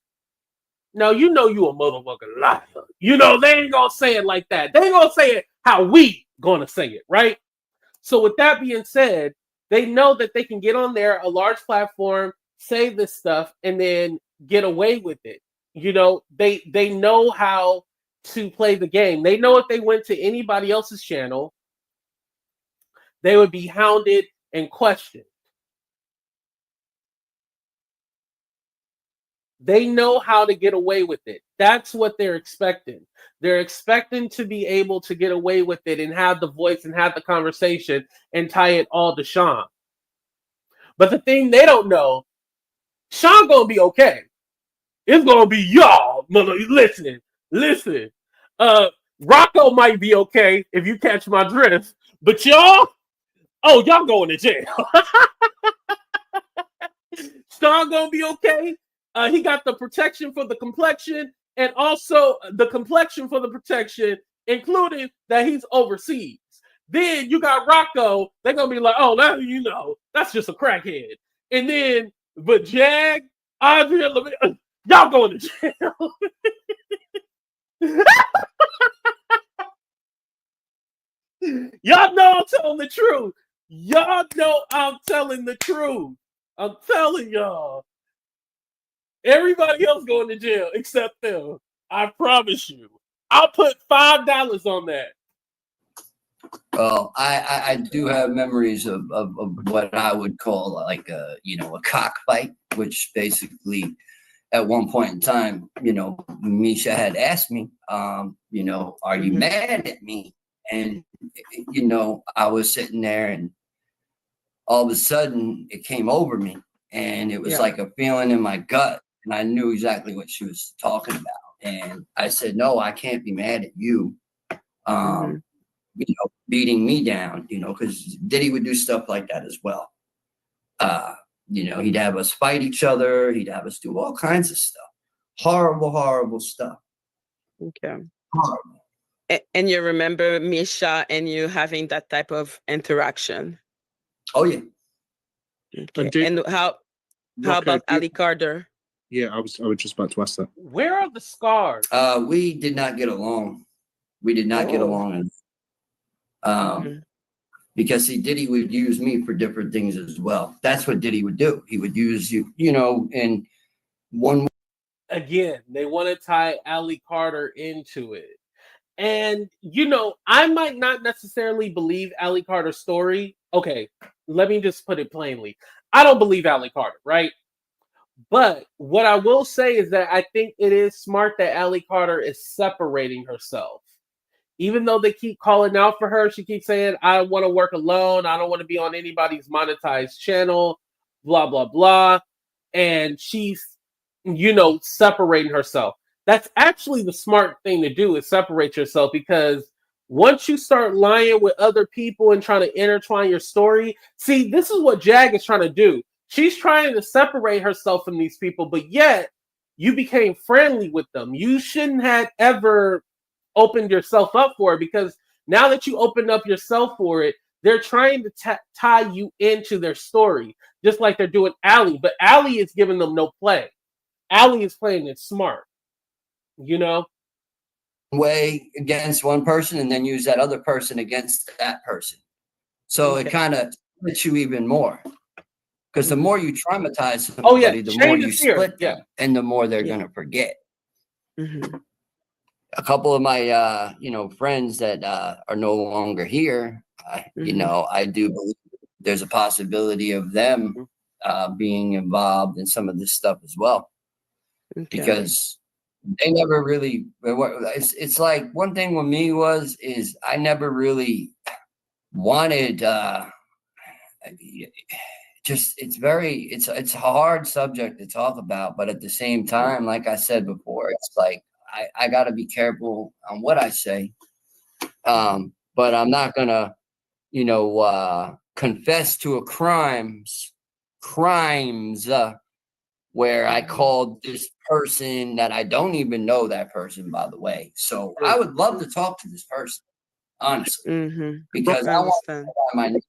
no, you a motherfucking liar. They ain't going to say it like that. They ain't going to say it how we going to say it, right? So with that being said, they know that they can get on there, a large platform, say this stuff, and then get away with it. They know how to play the game. They know if they went to anybody else's channel, they would be hounded and questioned. They know how to get away with it. That's what they're expecting. They're expecting to be able to get away with it and have the voice and have the conversation and tie it all to Shaun. But the thing they don't know, Shaun gonna be okay. It's gonna be y'all, listen. Rocko might be okay if you catch my drift, but y'all going to jail. Shaun gonna be okay. He got the protection for the complexion, and also the complexion for the protection, including that he's overseas. Then you got Rocko. They're gonna be like, oh, that's just a crackhead. And then, but Jag, Andrea, y'all going to jail. Y'all know I'm telling the truth. Y'all know I'm telling the truth. I'm telling y'all. Everybody else going to jail except them. I promise you. I'll put $5 on that. Well, I do have memories of what I would call like a cockfight, which basically at one point in time, Misha had asked me, are you mad at me? And, I was sitting there and all of a sudden it came over me and it was like a feeling in my gut. And I knew exactly what she was talking about. And I said, no, I can't be mad at you. Beating me down, because Diddy would do stuff like that as well. He'd have us fight each other. He'd have us do all kinds of stuff. Horrible, horrible stuff. Okay. Horrible. And you remember Misha and you having that type of interaction? Oh, yeah. Okay. And how about Ali Carter? Yeah, I was just about to ask that. Where are the scars? We did not get along. We did not get along. Because see, Diddy would use me for different things as well. That's what Diddy would do. He would use you, in one. Again, they want to tie Ali Carter into it. And, I might not necessarily believe Ali Carter's story. Okay, let me just put it plainly. I don't believe Ali Carter, right? But what I will say is that I think it is smart that Ali Carter is separating herself. Even though they keep calling out for her, she keeps saying, I want to work alone. I don't want to be on anybody's monetized channel, blah, blah, blah. And she's, separating herself. That's actually the smart thing to do, is separate yourself, because once you start lying with other people and trying to intertwine your story, see, this is what Jag is trying to do. She's trying to separate herself from these people, but yet you became friendly with them. You shouldn't have ever opened yourself up for it, because now that you opened up yourself for it, they're trying to tie you into their story, just like they're doing Ali. But Ali is giving them no play. Ali is playing it smart, way against one person and then use that other person against that person. So it kind of splits you even more. Because the more you traumatize somebody, the more you split them, and the more they're going to forget. A couple of my, friends that are no longer here, I do believe there's a possibility of them being involved in some of this stuff as well. Because they never really, it's like one thing with me is I never really wanted, it's a hard subject to talk about, but at the same time, like I said before, it's like, I got to be careful on what I say. But I'm not going to, confess to crimes where I called this person that I don't even know that person, by the way. So I would love to talk to this person, honestly, because I want to my name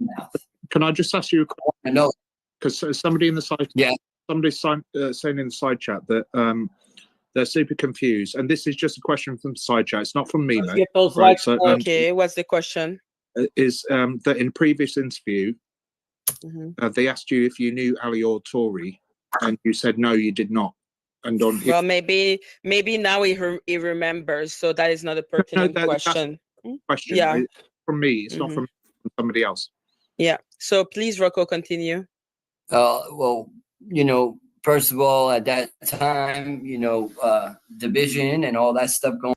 now. Can I just ask you a question? I know. Because somebody in the side, somebody's saying in the side chat that they're super confused, and this is just a question from the side chat. It's not from me, mate. Get those right? likes. So, Okay, what's the question? Is that in a previous interview, they asked you if you knew Ali or Tori, and you said no, you did not. And on well, maybe now he remembers, so that is not a pertinent question. Question, yeah, it's from me. It's not from somebody else. Yeah. So please, Rocko, continue. Well, first of all, at that time, division and all that stuff going.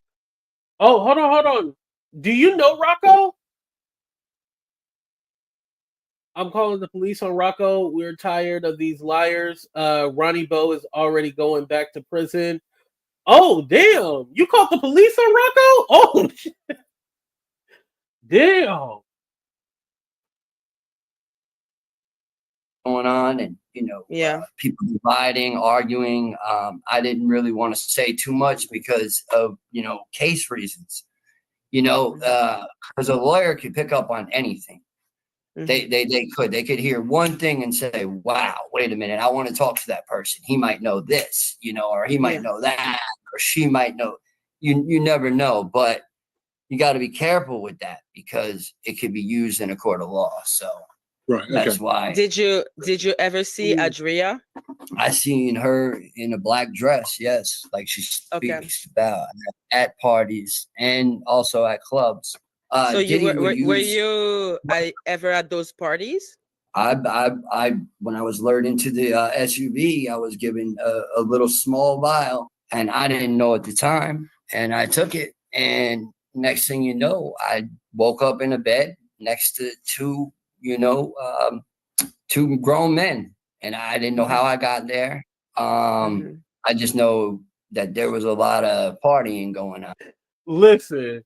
Oh, hold on. Do you know Rocko? I'm calling the police on Rocko. We're tired of these liars. Ronnie Bo is already going back to prison. Oh, damn. You called the police on Rocko? Oh, shit. Damn. Going on, and people dividing, arguing. I didn't really want to say too much because of case reasons. Because a lawyer could pick up on anything. They could hear one thing and say, wow, wait a minute, I want to talk to that person. He might know this, or he might know that, or she might know. You never know, but you got to be careful with that because it could be used in a court of law. So that's why. Did you ever see Adria? I seen her in a black dress, yes, like she speaks about at parties and also at clubs. So were you ever at those parties? I when I was lured into the SUV, I was given a little small vial, and I didn't know at the time, and I took it, and next thing you know, I woke up in a bed next to two grown men, and I didn't know how I got there. I just know that there was a lot of partying going on. Listen,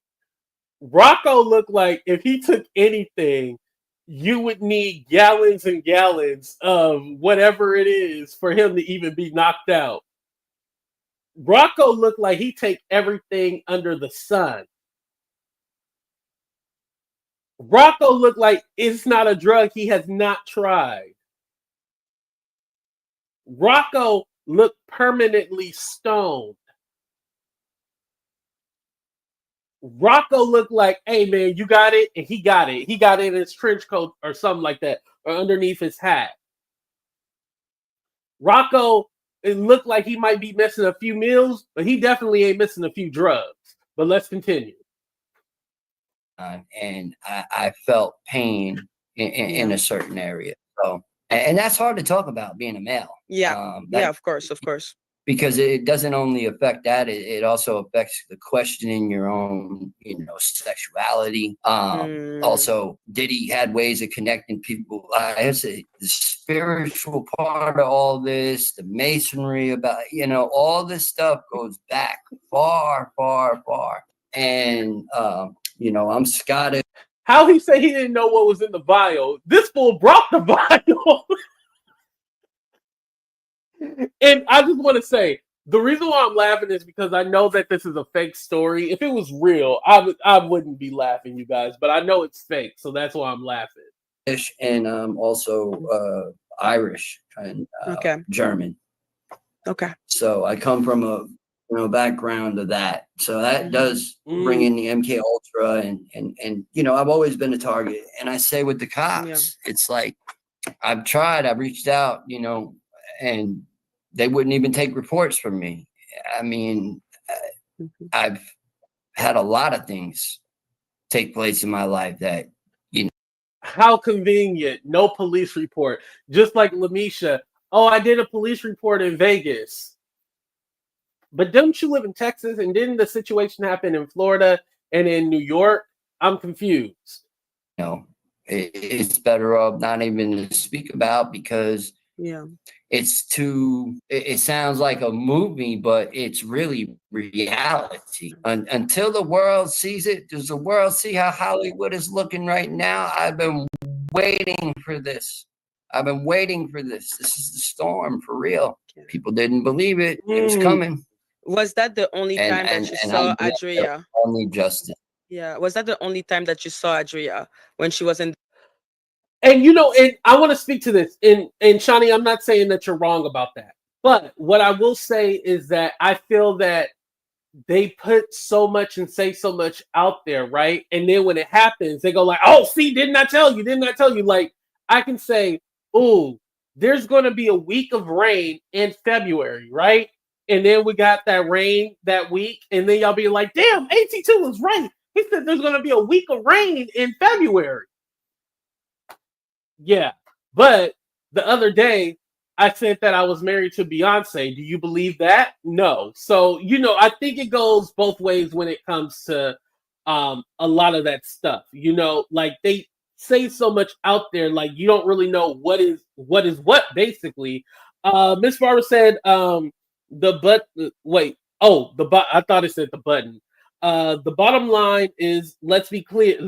Rocko looked like if he took anything, you would need gallons and gallons of whatever it is for him to even be knocked out. Rocko looked like he take everything under the sun. Rocko looked like it's not a drug he has not tried. Rocko looked permanently stoned. Rocko looked like, hey man, you got it, and he got it. He got it in his trench coat or something like that, or underneath his hat. Rocko, it looked like he might be missing a few meals, but he definitely ain't missing a few drugs. But let's continue. And I felt pain in a certain area. So, and that's hard to talk about being a male. Yeah, of course. Because it doesn't only affect that, it also affects the questioning your own, sexuality. Also, Diddy had ways of connecting people. I say the spiritual part of all this, the masonry about, all this stuff goes back far, far, far. And, I'm Scottish. How he say he didn't know what was in the bio? This fool brought the bio. And I just want to say, the reason why I'm laughing is because I know that this is a fake story. If it was real, I wouldn't be laughing, you guys. But I know it's fake, so that's why I'm laughing. And also Irish and German. Okay. So I come from a background of that. So that does bring in the MK Ultra and I've always been a target. And I say with the cops, it's like I've reached out, and they wouldn't even take reports from me. I mean, I've had a lot of things take place in my life that, How convenient. No police report. Just like LaMesha. Oh, I did a police report in Vegas. But don't you live in Texas? And didn't the situation happen in Florida and in New York? I'm confused. It's better off not even to speak about because it sounds like a movie, but it's really reality. Until the world sees it, does the world see how Hollywood is looking right now? I've been waiting for this. This is the storm for real. People didn't believe it. It was coming. Was that the only time that you saw Adria? Only Justin. Yeah. Was that the only time that you saw Adria when she was in? And and I want to speak to this. And Shawnee, I'm not saying that you're wrong about that. But what I will say is that I feel that they put so much and say so much out there, right? And then when it happens, they go like, oh, see, didn't I tell you? Like, I can say, oh, there's going to be a week of rain in February, right? And then we got that rain that week. And then y'all be like, damn, AT2 was right. He said there's going to be a week of rain in February. Yeah. But the other day, I said that I was married to Beyonce. Do you believe that? No. So, I think it goes both ways when it comes to a lot of that stuff. Like they say so much out there, like you don't really know what is what, basically. Miss Farber said I thought it said the button. The bottom line is let's be clear.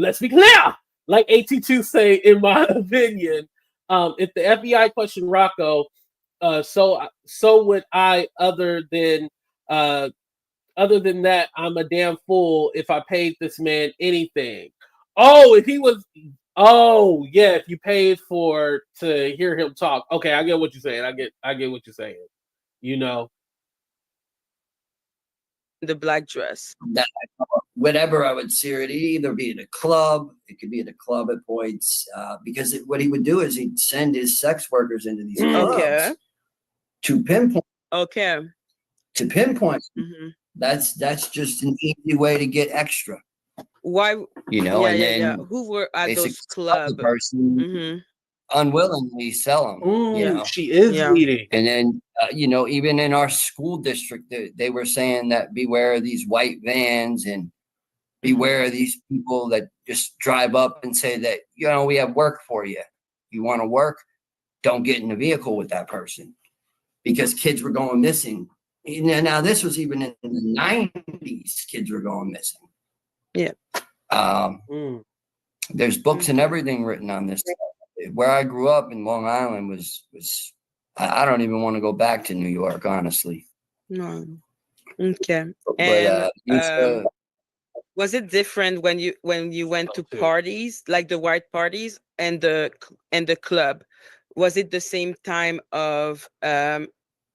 Like AT2 say, in my opinion, if the FBI questioned Rocko, so would I. Other than that, I'm a damn fool if I paid this man anything. Oh, if he was. Oh yeah, if you paid to hear him talk. Okay, I get what you're saying. I get what you're saying. The black dress. Whatever I would see it, either be at a club, it could be at a club at points, because what he would do is he'd send his sex workers into these clubs to pinpoint. Okay. To pinpoint. Mm-hmm. That's just an easy way to get extra. Why? Yeah. Who were at those clubs? Person unwillingly sell them. She is leading. And then, even in our school district, they were saying that beware of these white vans and beware of these people that just drive up and say that, we have work for you. You want to work? Don't get in the vehicle with that person, because kids were going missing. Now, this was even in the 90s, kids were going missing. Yeah. There's books and everything written on this. Where I grew up in Long Island was I don't even want to go back to New York, honestly. No. Okay. And was it different when you went to parties, like the white parties and the club? Was it the same time of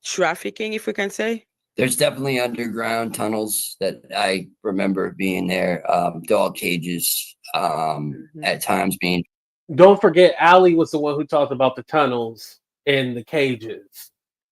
trafficking, if we can say? There's definitely underground tunnels that I remember being there. Dog cages, at times being. Don't forget, Allie was the one who talked about the tunnels and the cages.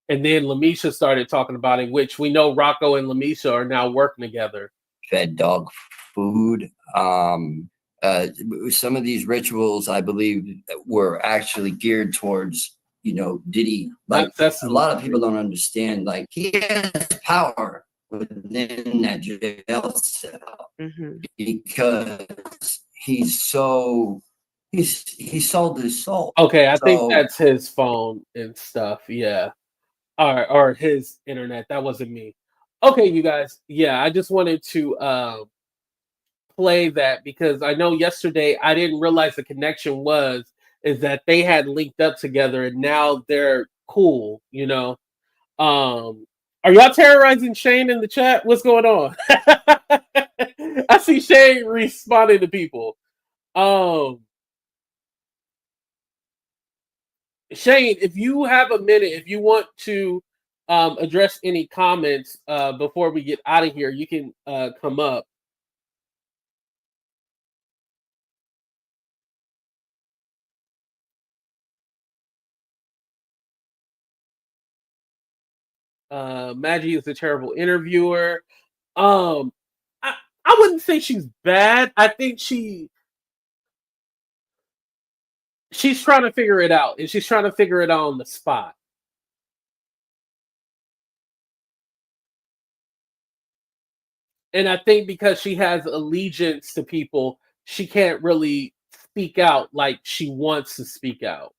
And then LaMesha started talking about it, which we know Rocko and LaMesha are now working together. Fed dog food. Some of these rituals, I believe, were actually geared towards, Diddy. Like, a lot of people don't understand. Like, he has power within that jail cell because he's so. He sold his soul. Okay, I think that's his phone and stuff. Yeah. Or his internet. That wasn't me. Okay, you guys. Yeah, I just wanted to play that because I know yesterday I didn't realize the connection is that they had linked up together and now they're cool, Are y'all terrorizing Shane in the chat? What's going on? I see Shane responding to people. Shane, if you have a minute, if you want to address any comments before we get out of here, you can come up. Maggie is a terrible interviewer. I wouldn't say she's bad. I think she's trying to figure it out, and she's trying to figure it out on the spot. And I think because she has allegiance to people, she can't really speak out like she wants to speak out.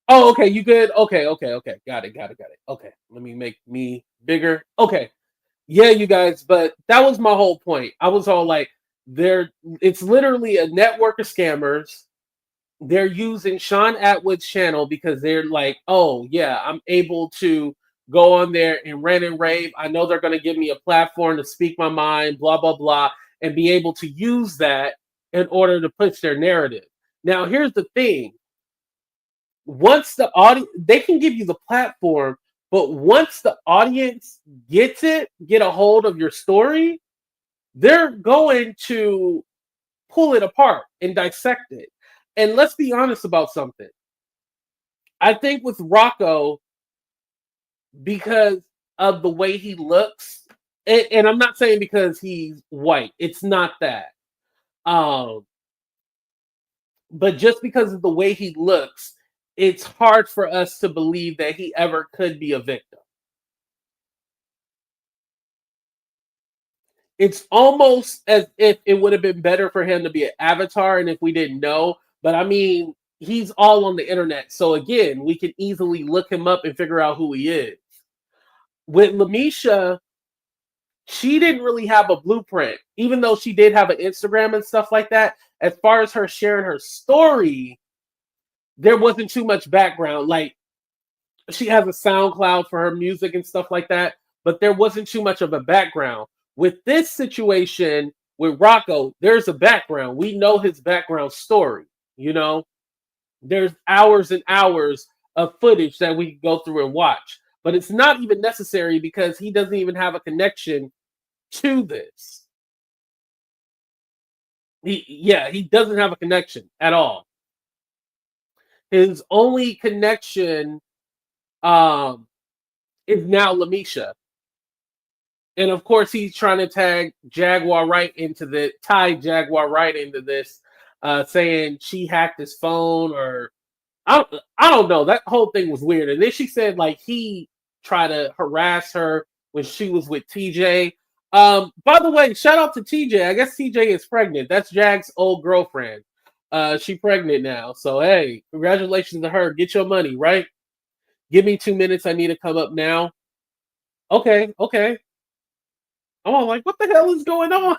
Oh, okay, you good? Okay. Got it. Okay, let me make me bigger. Okay. Yeah, you guys, but that was my whole point. I was all like, it's literally a network of scammers. They're using Shaun Attwood's channel because they're like, oh, yeah, I'm able to go on there and rant and rave. I know they're going to give me a platform to speak my mind, blah, blah, blah, and be able to use that in order to push their narrative. Now, here's the thing. Once the audience, they can give you the platform, but once the audience get a hold of your story, they're going to pull it apart and dissect it. And let's be honest about something. I think with Rocko, because of the way he looks, and I'm not saying because he's white, it's not that. But just because of the way he looks, it's hard for us to believe that he ever could be a victim. It's almost as if it would have been better for him to be an avatar, and if we didn't know. But I mean, he's all on the internet. So again, we can easily look him up and figure out who he is. With LaMesha, she didn't really have a blueprint, even though she did have an Instagram and stuff like that. As far as her sharing her story, there wasn't too much background. Like, she has a SoundCloud for her music and stuff like that, but there wasn't too much of a background. With this situation with Rocko, there's a background. We know his background story. There's hours and hours of footage that we can go through and watch, but it's not even necessary because he doesn't even have a connection to this. He doesn't have a connection at all. His only connection is now LaMesha. And of course, he's trying to tie Jaguar Wright into this, saying she hacked his phone, or I don't know. That whole thing was weird. And then she said like he tried to harass her when she was with TJ. By the way, shout out to TJ. I guess TJ is pregnant. That's Jag's old girlfriend. She's pregnant now. So hey, congratulations to her. Get your money, right? Give me 2 minutes. I need to come up now. Okay. I'm all like, what the hell is going on?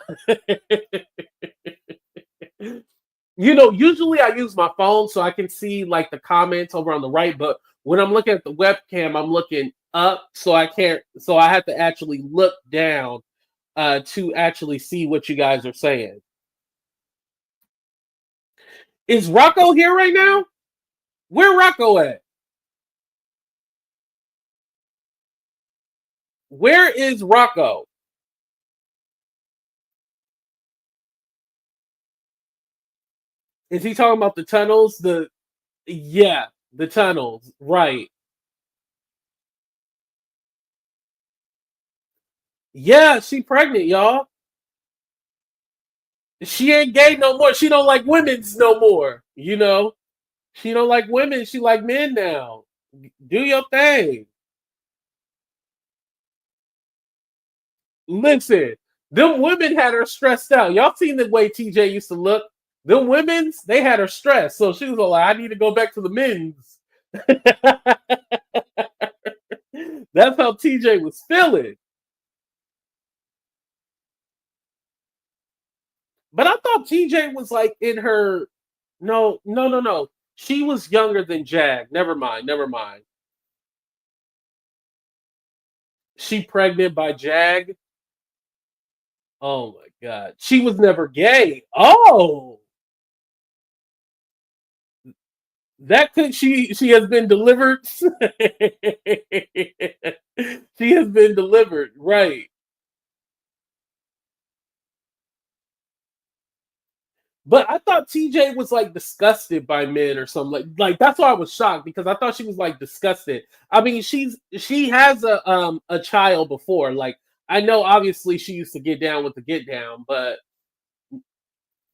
Usually I use my phone so I can see like the comments over on the right, but when I'm looking at the webcam, I'm looking up, so I have to actually look down to actually see what you guys are saying. Is Rocko here right now? Where Rocko at? Where is Rocko? Is he talking about the tunnels? Yeah, the tunnels, right. Yeah, she pregnant, y'all. She ain't gay no more. She don't like women's no more. You know, she don't like women. She like men now. Do your thing. Listen, them women had her stressed out. Y'all seen the way TJ used to look? Them women's, they had her stressed. So she was like, I need to go back to the men's. That's how TJ was feeling. But I thought TJ was like in her. No. She was younger than Jag. Never mind. She pregnant by Jag. Oh my God. She was never gay. Oh. That could she has been delivered. She has been delivered, right. But I thought TJ was like disgusted by men or something. Like that's why I was shocked, because I thought she was like disgusted. I mean, she has a child before. Like I know obviously she used to get down with the get down, but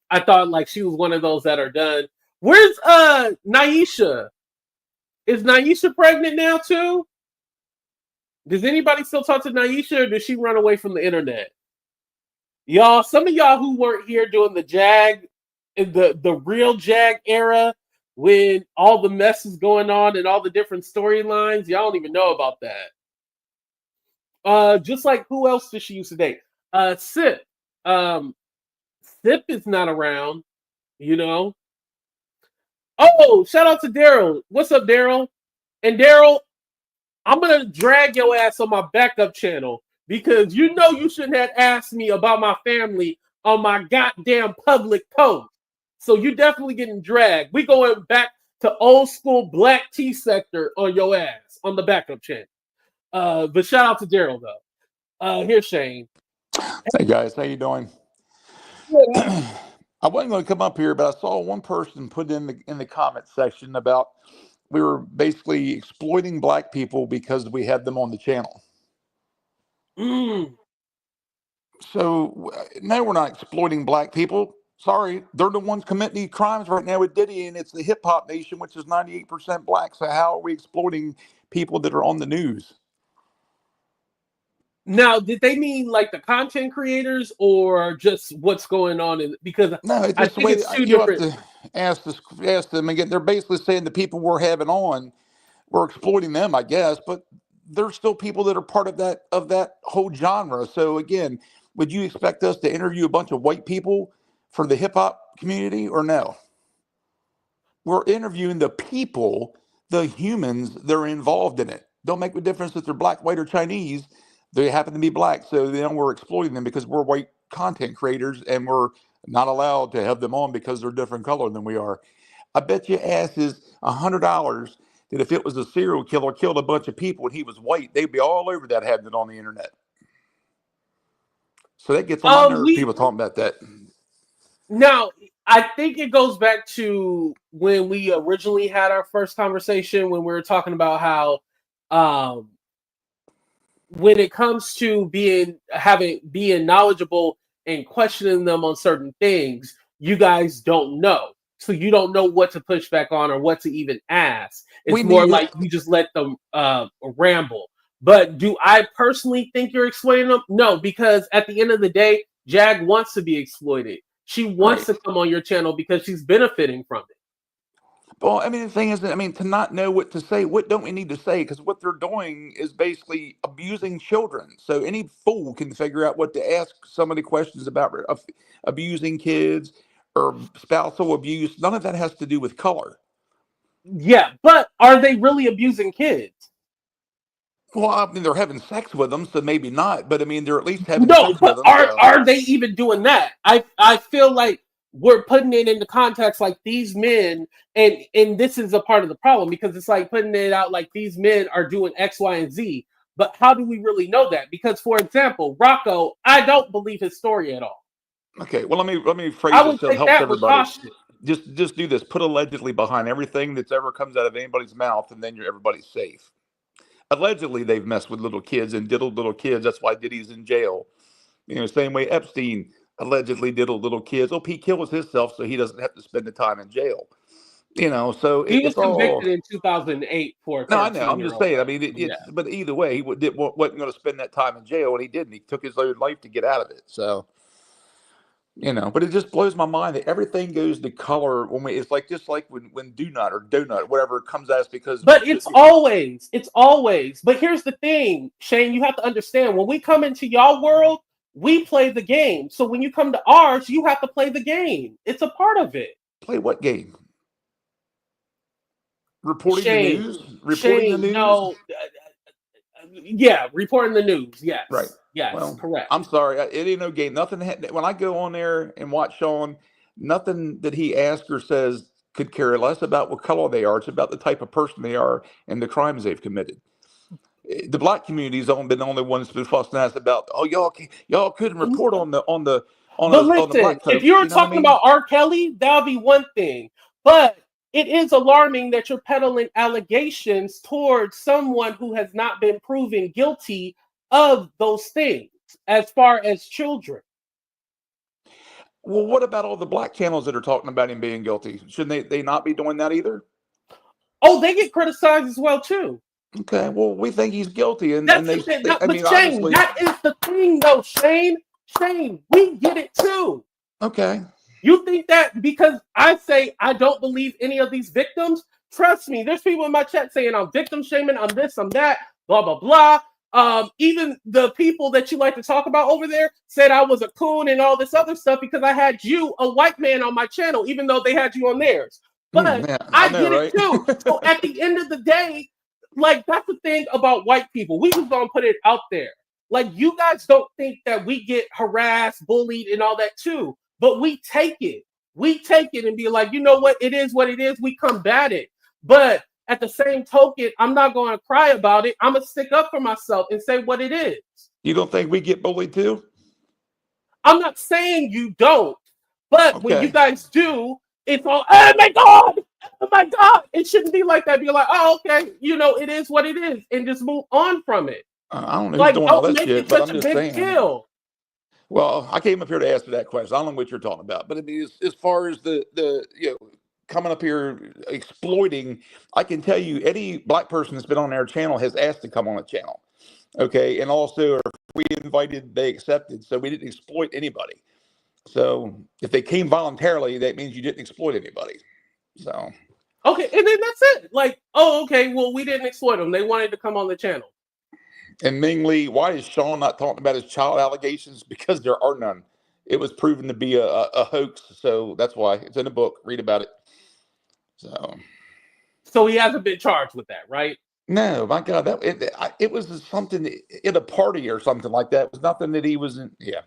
I thought like she was one of those that are done. Where's Naisha? Is Naisha pregnant now too? Does anybody still talk to Naisha, or did she run away from the internet? Y'all, some of y'all who weren't here during the Jag, the real Jag era, when all the mess is going on and all the different storylines, y'all don't even know about that. Just like who else did she used to date? Sip. Sip is not around, you know. Oh, shout out to Daryl. What's up, Daryl? And Daryl, I'm gonna drag your ass on my backup channel, because you know you shouldn't have asked me about my family on my goddamn public post. So you definitely getting dragged. We going back to old school Black T sector on your ass on the backup channel. But shout out to Daryl though. Here's Shane. Hey guys, how you doing? I wasn't going to come up here, but I saw one person put in the comment section about we were basically exploiting black people because we had them on the channel. So no, we're not exploiting black people. Sorry, they're the ones committing these crimes right now with Diddy, and it's the hip hop nation, which is 98% black. So how are we exploiting people that are on the news? Now, did they mean like the content creators, or just what's going on because no, it's just the way it's you different. Have to ask them again. They're basically saying the people we're having on, we're exploiting them, I guess, but there's still people that are part of that whole genre. So again, would you expect us to interview a bunch of white people for the hip hop community, or no? We're interviewing the people, the humans that are involved in it. Don't make a difference if they're black, white, or Chinese. They happen to be black, so then we're exploiting them because we're white content creators, and we're not allowed to have them on because they're different color than we are. I bet you ass is $100 that if it was a serial killer killed a bunch of people and he was white, they'd be all over that having it on the internet. So that gets on my nerves, people talking about that. Now, I think it goes back to when we originally had our first conversation, when we were talking about how when it comes to being knowledgeable and questioning them on certain things, you guys don't know. So you don't know what to push back on or what to even ask. It's more like you just let them ramble. But do I personally think you're exploiting them? No, because at the end of the day, Jag wants to be exploited. She wants to come on your channel because she's benefiting from it. Well, I mean, the thing is, to not know what to say, what don't we need to say? Because what they're doing is basically abusing children. So any fool can figure out what to ask somebody questions about abusing kids or spousal abuse. None of that has to do with color. Yeah, but are they really abusing kids? Well, I mean, they're having sex with them, so maybe not. But I mean, they're at least having No, sex but with them. So. are they even doing that? I feel like we're putting it into context like these men, and this is a part of the problem because it's like putting it out like these men are doing X, Y, and Z. But how do we really know that? Because, for example, Rocko, I don't believe his story at all. Okay, well, let me phrase I it would so it take helps that with everybody. caution. Just do this. Put allegedly behind everything that's ever comes out of anybody's mouth, and then everybody's safe. Allegedly, they've messed with little kids and diddled little kids. That's why Diddy's in jail. You know, same way Epstein allegedly diddled little kids. Oh, he kills himself so he doesn't have to spend the time in jail. You know, so He was it's all. convicted in 2008 for a 13-year-old. No, I know. I'm just saying. I mean, it's yeah. but either way, he wasn't going to spend that time in jail, and he didn't. He took his own life to get out of it. So, you know, but it just blows my mind that everything goes to color when we. It's like just like when do not or donut, whatever comes at us because. But it's always. But here's the thing, Shane. You have to understand when we come into y'all world, we play the game. So when you come to ours, you have to play the game. It's a part of it. Play what game? Reporting Shane, the news. Reporting the news. No. Yeah, reporting the news. Yes. Right. Yes. Well, correct. I'm sorry. It ain't no game. Nothing. When I go on there and watch Shaun, nothing that he asks or says could care less about what color they are. It's about the type of person they are and the crimes they've committed. The black community's been the only ones who've been fussing at us about. Oh, y'all couldn't report on the black folks. If you were talking about R. Kelly, that would be one thing. But it is alarming that you're peddling allegations towards someone who has not been proven guilty of those things as far as children. Well, what about all the black channels that are talking about him being guilty? Shouldn't they not be doing that either? Oh, they get criticized as well, too. Okay, well, we think he's guilty. Shane, that is the thing, though, Shane. Shane, we get it, too. Okay. You think that because I say I don't believe any of these victims? Trust me, there's people in my chat saying I'm victim shaming, I'm this, I'm that, blah, blah, blah. Even the people that you like to talk about over there said I was a coon and all this other stuff because I had you, a white man, on my channel, even though they had you on theirs. But I get it too. So at the end of the day, like that's the thing about white people. We just gonna put it out there. Like you guys don't think that we get harassed, bullied, and all that too. But we take it. We take it and be like, you know what? It is what it is. We combat it. But at the same token, I'm not going to cry about it. I'm going to stick up for myself and say what it is. You don't think we get bullied too? I'm not saying you don't. But when you guys do, it's all, oh my God. Oh my God. It shouldn't be like that. Be like, oh, okay. You know, it is what it is. And just move on from it. I don't know who's doing all that shit, but I'm just saying. Kill. Well, I came up here to answer that question. I don't know what you're talking about, but I mean, as far as the coming up here exploiting, I can tell you any black person that's been on our channel has asked to come on the channel. Okay, and also if we invited, they accepted, so we didn't exploit anybody. So if they came voluntarily, that means you didn't exploit anybody. So okay, and then that's it. Like, oh, okay, well, we didn't exploit them. They wanted to come on the channel. And Ming Lee, why is Shaun not talking about his child allegations? Because there are none. It was proven to be a hoax, so that's why it's in the book. Read about it. So he hasn't been charged with that, right? No, my God, it was something at a party or something like that. It was nothing that he was in. Yeah,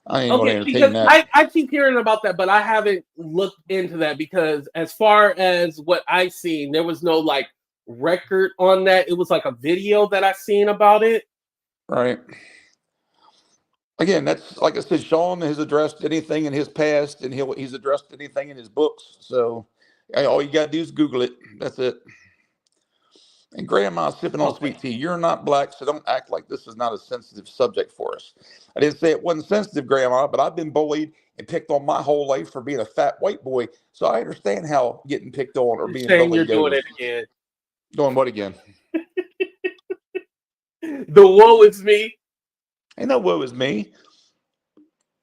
I ain't going to entertain that. I keep hearing about that, but I haven't looked into that because as far as what I seen, there was no like record on that. It was like a video that I seen about it. Right. Again, that's like I said, Shaun has addressed anything in his past and he's addressed anything in his books. So all you got to do is Google it. That's it. And Grandma's sipping on sweet tea. You're not black, so don't act like this is not a sensitive subject for us. I didn't say it wasn't sensitive, Grandma, but I've been bullied and picked on my whole life for being a fat white boy. So I understand how getting picked on or being bullied you're goes. Doing it again. Doing what again? The woe is me. Ain't no woe is me.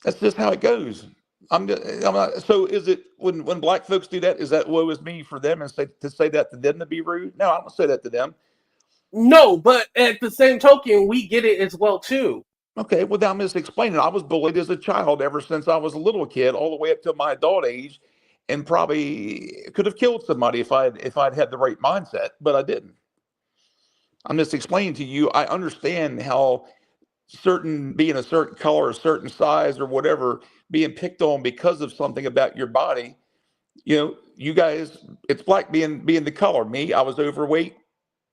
That's just how it goes. I'm not, so is it when black folks do that? Is that woe is me for them and say that to them to be rude? No, I don't say that to them. No, but at the same token, we get it as well too. Okay, well, now I'm just explaining. I was bullied as a child ever since I was a little kid, all the way up to my adult age, and probably could have killed somebody if I'd had the right mindset, but I didn't. I'm just explaining to you. I understand how being a certain color, a certain size, or whatever, being picked on because of something about your body. You know, you guys, it's black being the color. Me, I was overweight,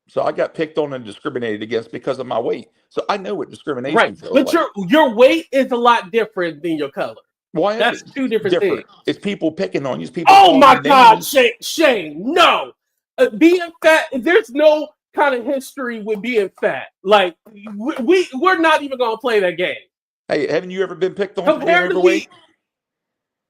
so I got picked on and discriminated against because of my weight. So I know what discrimination feels but like. your weight is a lot different than your color. Why? That's two different things. It's people picking on you. It's people. Oh my God, Shane, no. Being fat, there's no kind of history with being fat. Like we're not even gonna play that game. Hey, haven't you ever been picked on for being overweight?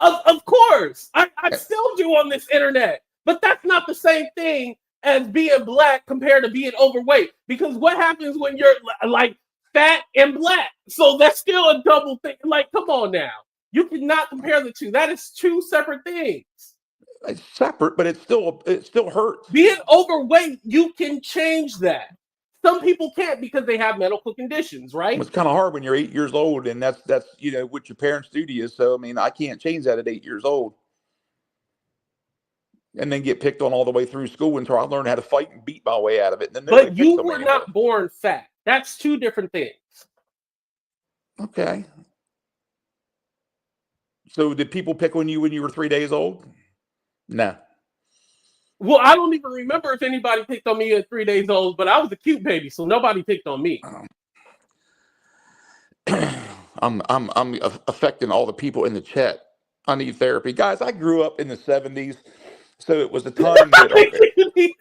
Of course, I still do on this internet, but that's not the same thing as being black compared to being overweight. Because what happens when you're like fat and black? So that's still a double thing. Like, come on now, you cannot compare the two. That is two separate things. It's separate, but it still hurts. Being overweight, you can change that. Some people can't because they have medical conditions, right? It's kind of hard when you're 8 years old, and that's what your parents do to you. So I mean, I can't change that at 8 years old, and then get picked on all the way through school until I learned how to fight and beat my way out of it. And then but you were not born fat. That's two different things. Okay. So did people pick on you when you were 3 days old? No. Well, I don't even remember if anybody picked on me at 3 days old, but I was a cute baby, so nobody picked on me. I'm affecting all the people in the chat. I need therapy, guys. I grew up in the 70s, so it was a time that.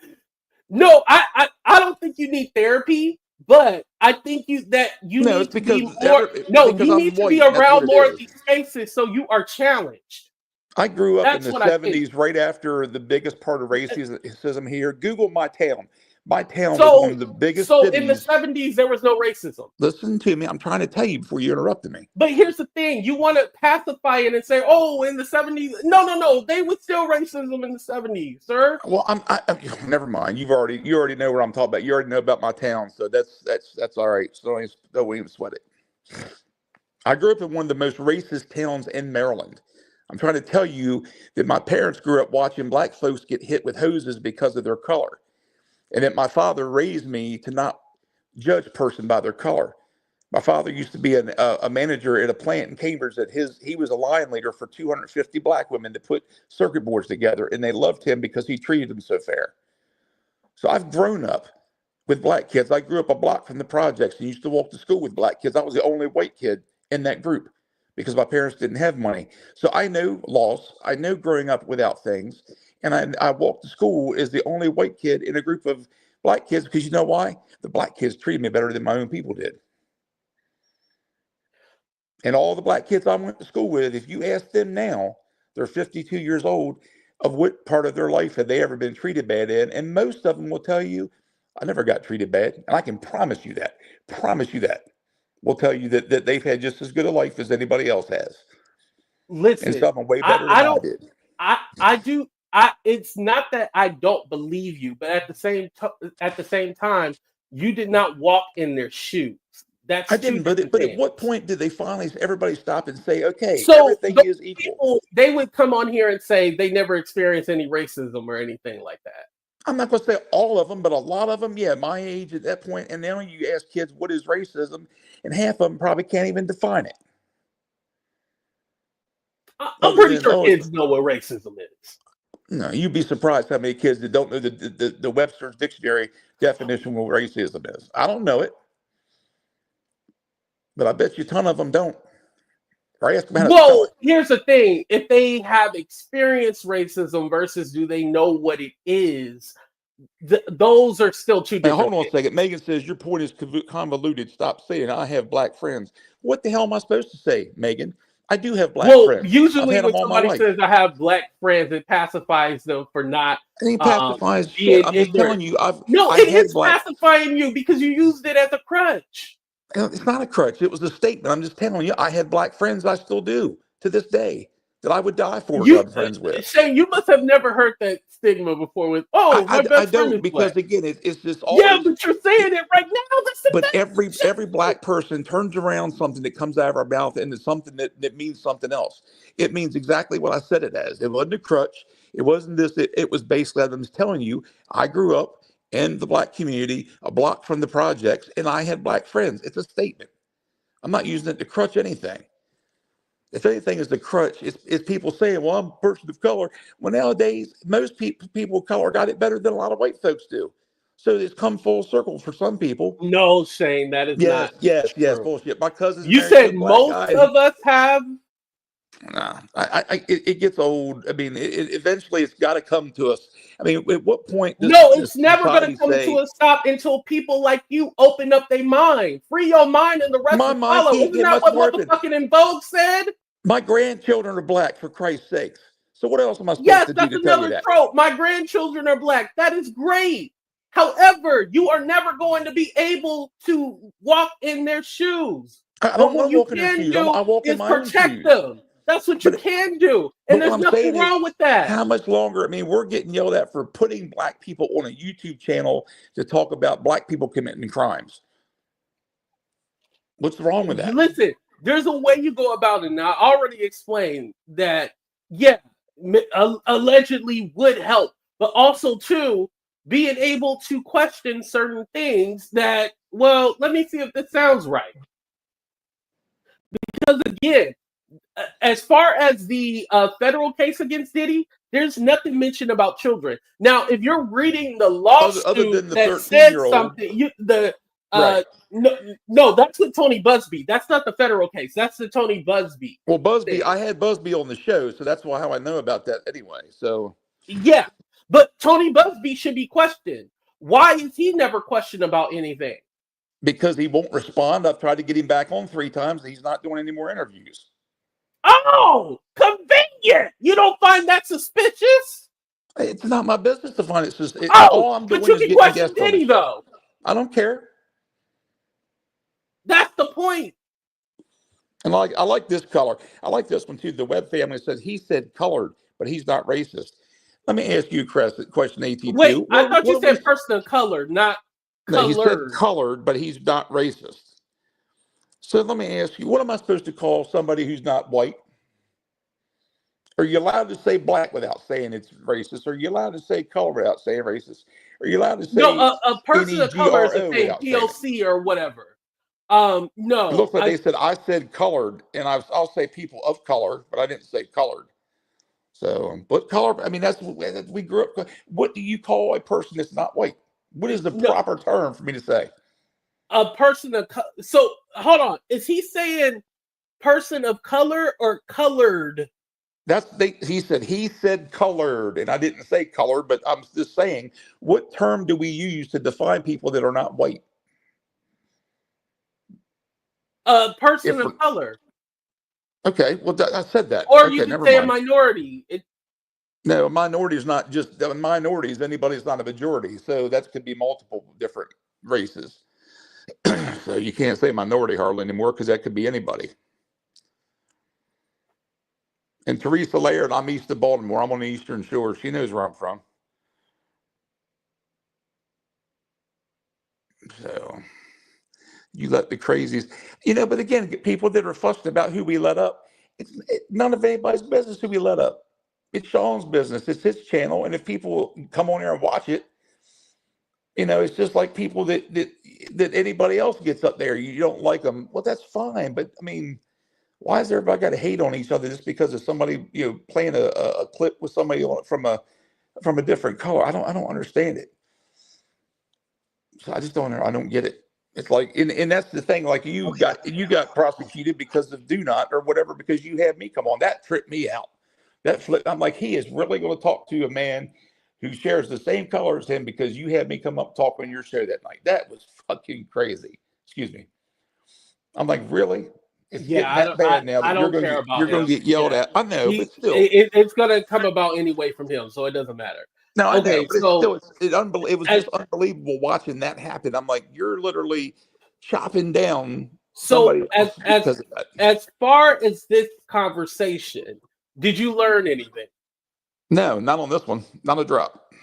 No, I don't think you need therapy, but I think you need to be more. You need to be around more of these spaces so you are challenged. I grew up in the 70s, right after the biggest part of racism here. Google my town. My town was one of the biggest cities. In the 70s, there was no racism. Listen to me. I'm trying to tell you before you interrupted me. But here's the thing. You want to pacify it and say, oh, in the 70s. No. They was still racism in the 70s, sir. Well, never mind. You already know what I'm talking about. You already know about my town. So that's all right. So don't even sweat it. I grew up in one of the most racist towns in Maryland. I'm trying to tell you that my parents grew up watching black folks get hit with hoses because of their color. And that my father raised me to not judge a person by their color. My father used to be a manager at a plant in Cambridge he was a line leader for 250 black women to put circuit boards together. And they loved him because he treated them so fair. So I've grown up with black kids. I grew up a block from the projects and used to walk to school with black kids. I was the only white kid in that group, because my parents didn't have money. So I know loss. I know growing up without things. And I walked to school as the only white kid in a group of black kids, because you know why? The black kids treated me better than my own people did. And all the black kids I went to school with, if you ask them now, they're 52 years old, of what part of their life have they ever been treated bad in? And most of them will tell you, I never got treated bad. And I can promise you that. Will tell you that they've had just as good a life as anybody else has. Listen, and some way better than I did. I do. It's not that I don't believe you, but at the same time, you did not walk in their shoes. I didn't. But at what point did everybody stop and say, okay, so everything is equal? They would come on here and say they never experienced any racism or anything like that. I'm not going to say all of them, but a lot of them, yeah, my age at that point. And now you ask kids, what is racism? And half of them probably can't even define it. I'm pretty sure kids know what racism is. No, you'd be surprised how many kids that don't know the Webster's Dictionary definition of what racism is. I don't know it, but I bet you a ton of them don't. Well, here's the thing. If they have experienced racism versus do they know what it is, those are still two different things. Hold on a second. Megan says, your point is convoluted. Stop saying I have black friends. What the hell am I supposed to say, Megan? I do have black friends. Usually when somebody says I have black friends, it pacifies them for not. It pacifies shit. I'm just telling you. It is pacifying you because you used it as a crutch. It's not a crutch. It was a statement. I'm just telling you, I had black friends. I still do to this day that I would die for. I'm friends with. Shane, you must have never heard that stigma before. With I don't, because again, it's just always, but you're saying it right now. But every black person turns around something that comes out of our mouth and it's something that means something else. It means exactly what I said it as. It wasn't a crutch. It wasn't this. It was basically, I'm just telling you, I grew up in the black community, a block from the projects, and I had black friends. It's a statement. I'm not using it to crutch anything. If anything is the crutch, it's people saying, well, I'm a person of color. Well, nowadays, most people of color got it better than a lot of white folks do. So it's come full circle for some people. No, Shane, that is not Yes, true. bullshit. My cousin's You married to a said black most guy. of us have. Nah, it gets old. I mean, eventually it's got to come to us. I mean, at what point does It's never going to come to a stop until people like you open up their mind. Free your mind and the rest will follow. Isn't that what motherfucking In Vogue said? My grandchildren are black, for Christ's sakes. So what else am I supposed to do to tell you that? Yes, that's another trope. My grandchildren are black. That is great. However, you are never going to be able to walk in their shoes. I don't want to walk in their shoes. I walk in my own shoes. Protect them. That's what you can do. And there's nothing wrong with that. How much longer? I mean, we're getting yelled at for putting black people on a YouTube channel to talk about black people committing crimes. What's wrong with that? Listen, there's a way you go about it. And I already explained that, yeah, allegedly would help. But also, too, being able to question certain things that, well, let me see if this sounds right. Because, again, as far as the federal case against Diddy, there's nothing mentioned about children. Now, if you're reading the lawsuit other than the that said 13-year-old. something, Right. No, that's with Tony Busby. That's not the federal case. That's the Tony Busby. Well, Busby, I had Busby on the show, so that's how I know about that anyway. So yeah, but Tony Busby should be questioned. Why is he never questioned about anything? Because he won't respond. I've tried to get him back on 3 times. He's not doing any more interviews. Oh, convenient. You don't find that suspicious? It's not my business to find it. All I'm doing is getting guests on Diddy, though. I don't care. That's the point. And I like this color. I like this one too. The Webb family says he said colored, but he's not racist. Let me ask you a question, AT2. Wait, I thought you said person of color, not colored. No, he said colored, but he's not racist. So let me ask you, what am I supposed to call somebody who's not white? Are you allowed to say black without saying it's racist? Are you allowed to say color without saying racist? Are you allowed to say a person of color is a thing, POC or whatever. No. It looks like they said I said colored, and I'll say people of color, but I didn't say colored. So, but color, I mean, that's we grew up. What do you call a person that's not white? What is the proper term for me to say? A person of color. So, hold on. Is he saying person of color or colored? He said colored, and I didn't say colored, but I'm just saying, what term do we use to define people that are not white? A person of color. Okay, well, I said that. Or you can say a minority. No, a minority is not just a minority. Anybody's not a majority. So that could be multiple different races. So you can't say minority hardly anymore because that could be anybody. And Teresa Laird, I'm east of Baltimore. I'm on the Eastern Shore. She knows where I'm from. So you let the crazies, but again, people that are fussing about who we let up, it's none of anybody's business who we let up. It's Shaun's business. It's his channel. And if people come on there and watch it, it's just like people that anybody else gets up there. You don't like them. Well, that's fine. But I mean, why has everybody got to hate on each other just because of somebody, playing a clip with somebody from a different color? I don't understand it. So I don't get it. It's like, and that's the thing. Like you got prosecuted because of do not or whatever because you had me come on. That tripped me out. That flip. I'm like, he is really going to talk to a man who shares the same color as him because you had me come up and talk on your show that night. That was fucking crazy. Excuse me. I'm like, really? It's getting that bad now. I don't care about you're going to get yelled at. I know, but still, it's going to come about anyway from him, so it doesn't matter. No, I know, but it was just unbelievable watching that happen. I'm like, you're literally chopping down. So as far as this conversation, did you learn anything? No, not on this one. Not a drop.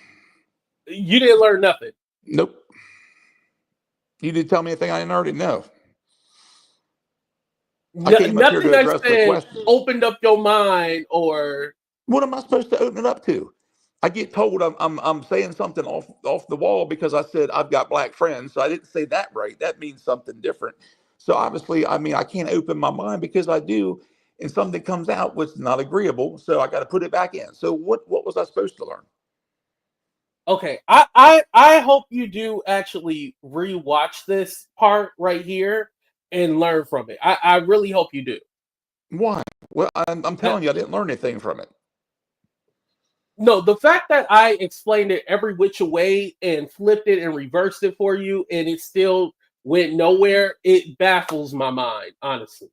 You didn't learn nothing? Nope. You didn't tell me anything I didn't already know. Nothing I said opened up your mind or... What am I supposed to open it up to? I get told I'm saying something off the wall because I said I've got black friends. So I didn't say that right. That means something different. So obviously, I mean, I can't open my mind because I do, and something comes out was not agreeable. So I got to put it back in. So what was I supposed to learn? Okay, I hope you do actually rewatch this part right here and learn from it. I really hope you do. Why? Well, I'm telling you, I didn't learn anything from it. No, the fact that I explained it every which way and flipped it and reversed it for you, and it still went nowhere, it baffles my mind, honestly.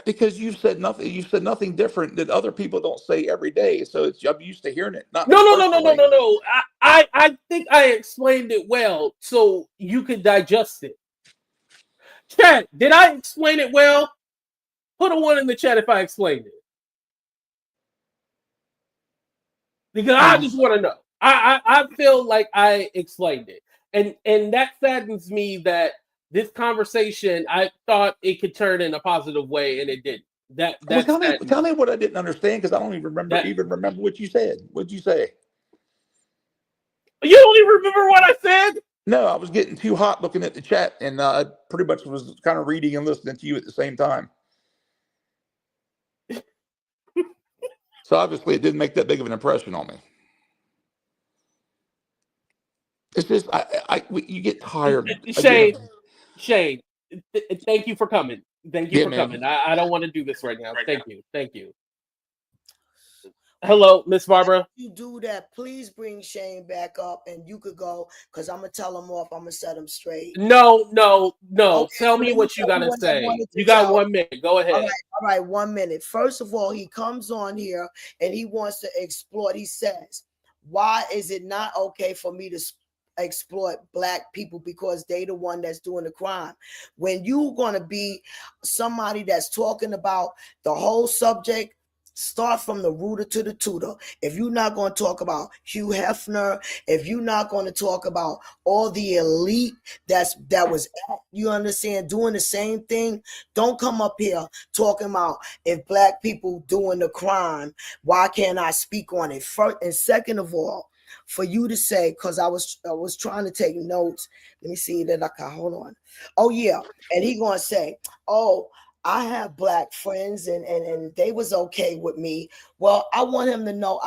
Because you said nothing. You said nothing different that other people don't say every day. So I'm used to hearing it. Not No. personally. I think I explained it well, so you could digest it. Chat, did I explain it well? Put a 1 in the chat if I explained it. Because I just want to know. I feel like I explained it. And that saddens me that this conversation, I thought it could turn in a positive way, and it didn't. Well, tell me what I didn't understand, because I don't even remember what you said. What'd you say? You don't even remember what I said? No, I was getting too hot looking at the chat, and I pretty much was kind of reading and listening to you at the same time. So obviously it didn't make that big of an impression on me. It's just you get tired. Shane, thank you for coming. Thank you for coming. I don't want to do this right now. Thank you. Hello, Miss Barbara. If you do that, please bring Shane back up, and you could go, because I'm gonna tell him off. I'm gonna set him straight. No. Okay, tell me what you gotta say. You got 1 minute. Go ahead. All right, 1 minute. First of all, he comes on here and he wants to exploit. He says, "Why is it not okay for me to exploit black people because they the one that's doing the crime?" When you gonna be somebody that's talking about the whole subject, start from the rooter to the tutor. If you're not going to talk about Hugh Hefner, if you're not going to talk about all the elite that was, you understand, doing the same thing, don't come up here talking about if black people doing the crime, why can't I speak on it? First and second of all, for you to say, because I was trying to take notes. Let me see that I can hold on. Oh yeah, and he gonna say, "Oh, I have black friends and they was okay with me." Well, I want him to know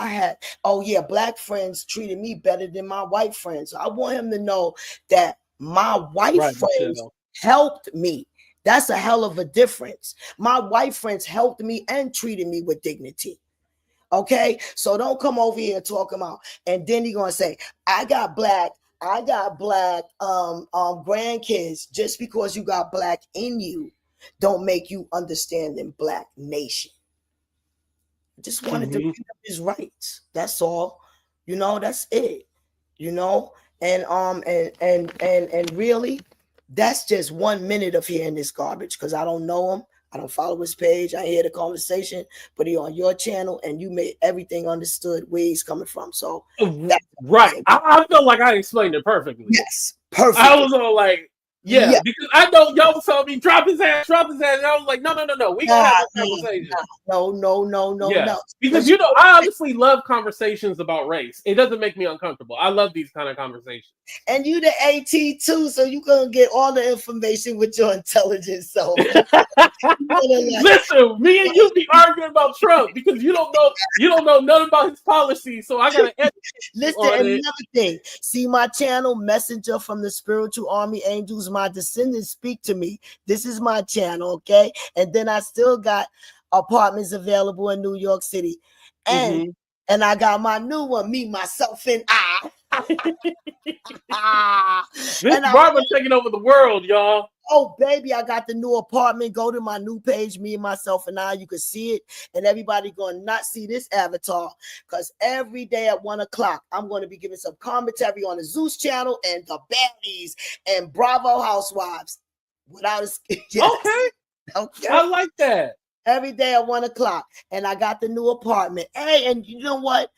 black friends treated me better than my white friends. I want him to know that my white friends helped me. That's a hell of a difference. My white friends helped me and treated me with dignity. Okay, so don't come over here talking about, and then you're gonna say, I got black grandkids. Just because you got black in you don't make you understand in Black nation. Just wanted to read up his rights. That's all. That's it. And really, that's just 1 minute of hearing this garbage, because I don't know him. I don't follow his page. I hear the conversation, but he on your channel, and you made everything understood where he's coming from. So that's right. I feel like I explained it perfectly. Yes, perfect. I was all like, yeah, because I know y'all was telling me drop his ass, and I was like, no. We gonna have a conversation. No. Because I honestly love conversations about race. It doesn't make me uncomfortable. I love these kind of conversations. And you the AT too, so you gonna get all the information with your intelligence. So listen, me and you be arguing about Trump because you don't know nothing about his policies. So I gotta listen. And another thing, see my channel, Messenger from the Spiritual Army Angels. My descendants speak to me. This is my channel, okay? And then I still got apartments available in New York City, and I got my new one, Me, Myself, and I. This Barbara taking over the world, y'all. Oh, baby, I got the new apartment. Go to my new page, Me, Myself, and I. You can see it, and everybody going to not see this avatar, because every day at 1 o'clock, I'm going to be giving some commentary on the Zeus channel and the Baddies and Bravo Housewives. Without a yes. Okay, I like that. Every day at 1 o'clock, and I got the new apartment. Hey, and you know what?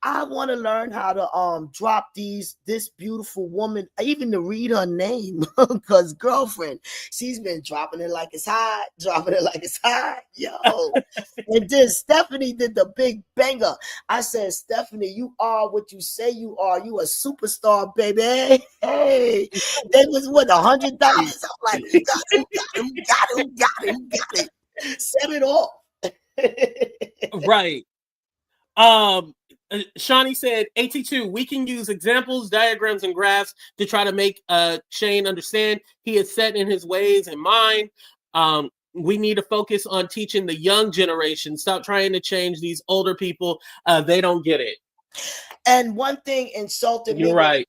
I want to learn how to drop this beautiful woman, even to read her name, because girlfriend, she's been dropping it like it's hot, yo. And then Stephanie did the big banger. I said, Stephanie, you are what you say you are. You a superstar, baby. Hey, that was what, $100? I'm like, you got it. Set it off. Right. Shawnee said, AT2, we can use examples, diagrams, and graphs to try to make Shane understand he is set in his ways and mind. We need to focus on teaching the young generation. Stop trying to change these older people. They don't get it. And one thing insulted me. You're right.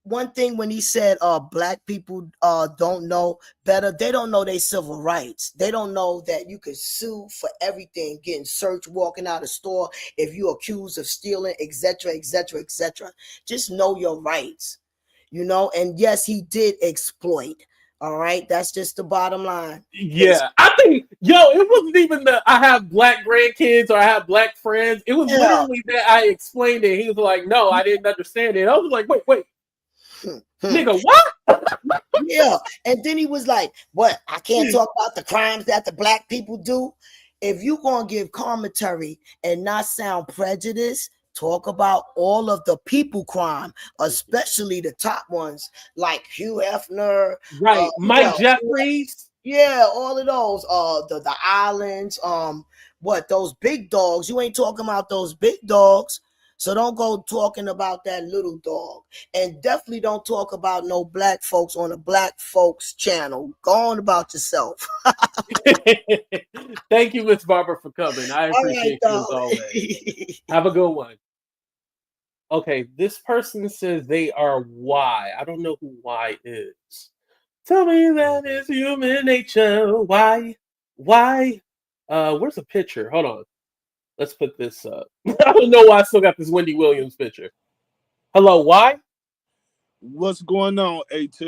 One thing when he said black people don't know better, they don't know their civil rights. They don't know that you can sue for everything, getting searched, walking out of store if you're accused of stealing, etc. Just know your rights, you know. And yes, he did exploit. All right, that's just the bottom line. Yeah, I think, it wasn't even that I have black grandkids or I have black friends. It was literally that I explained it. He was like, no, I didn't understand it. I was like, wait. Nigga, what? Yeah. And then he was like, what? I can't talk about the crimes that the black people do. If you gonna give commentary and not sound prejudiced, talk about all of the people crime, especially the top ones like Hugh Hefner, right? Mike Jeffries. Yeah, all of those. The islands. What, those big dogs? You ain't talking about those big dogs. So don't go talking about that little dog. And definitely don't talk about no black folks on a black folks channel. Go on about yourself. Thank you, Miss Barbara, for coming. I appreciate you as always. Have a good one. Okay, this person says they are Y. I don't know who Y is. Tell me that is human nature. Why? Where's the picture? Hold on. Let's put this up. I don't know why I still got this Wendy Williams picture. Hello, why? What's going on, AT?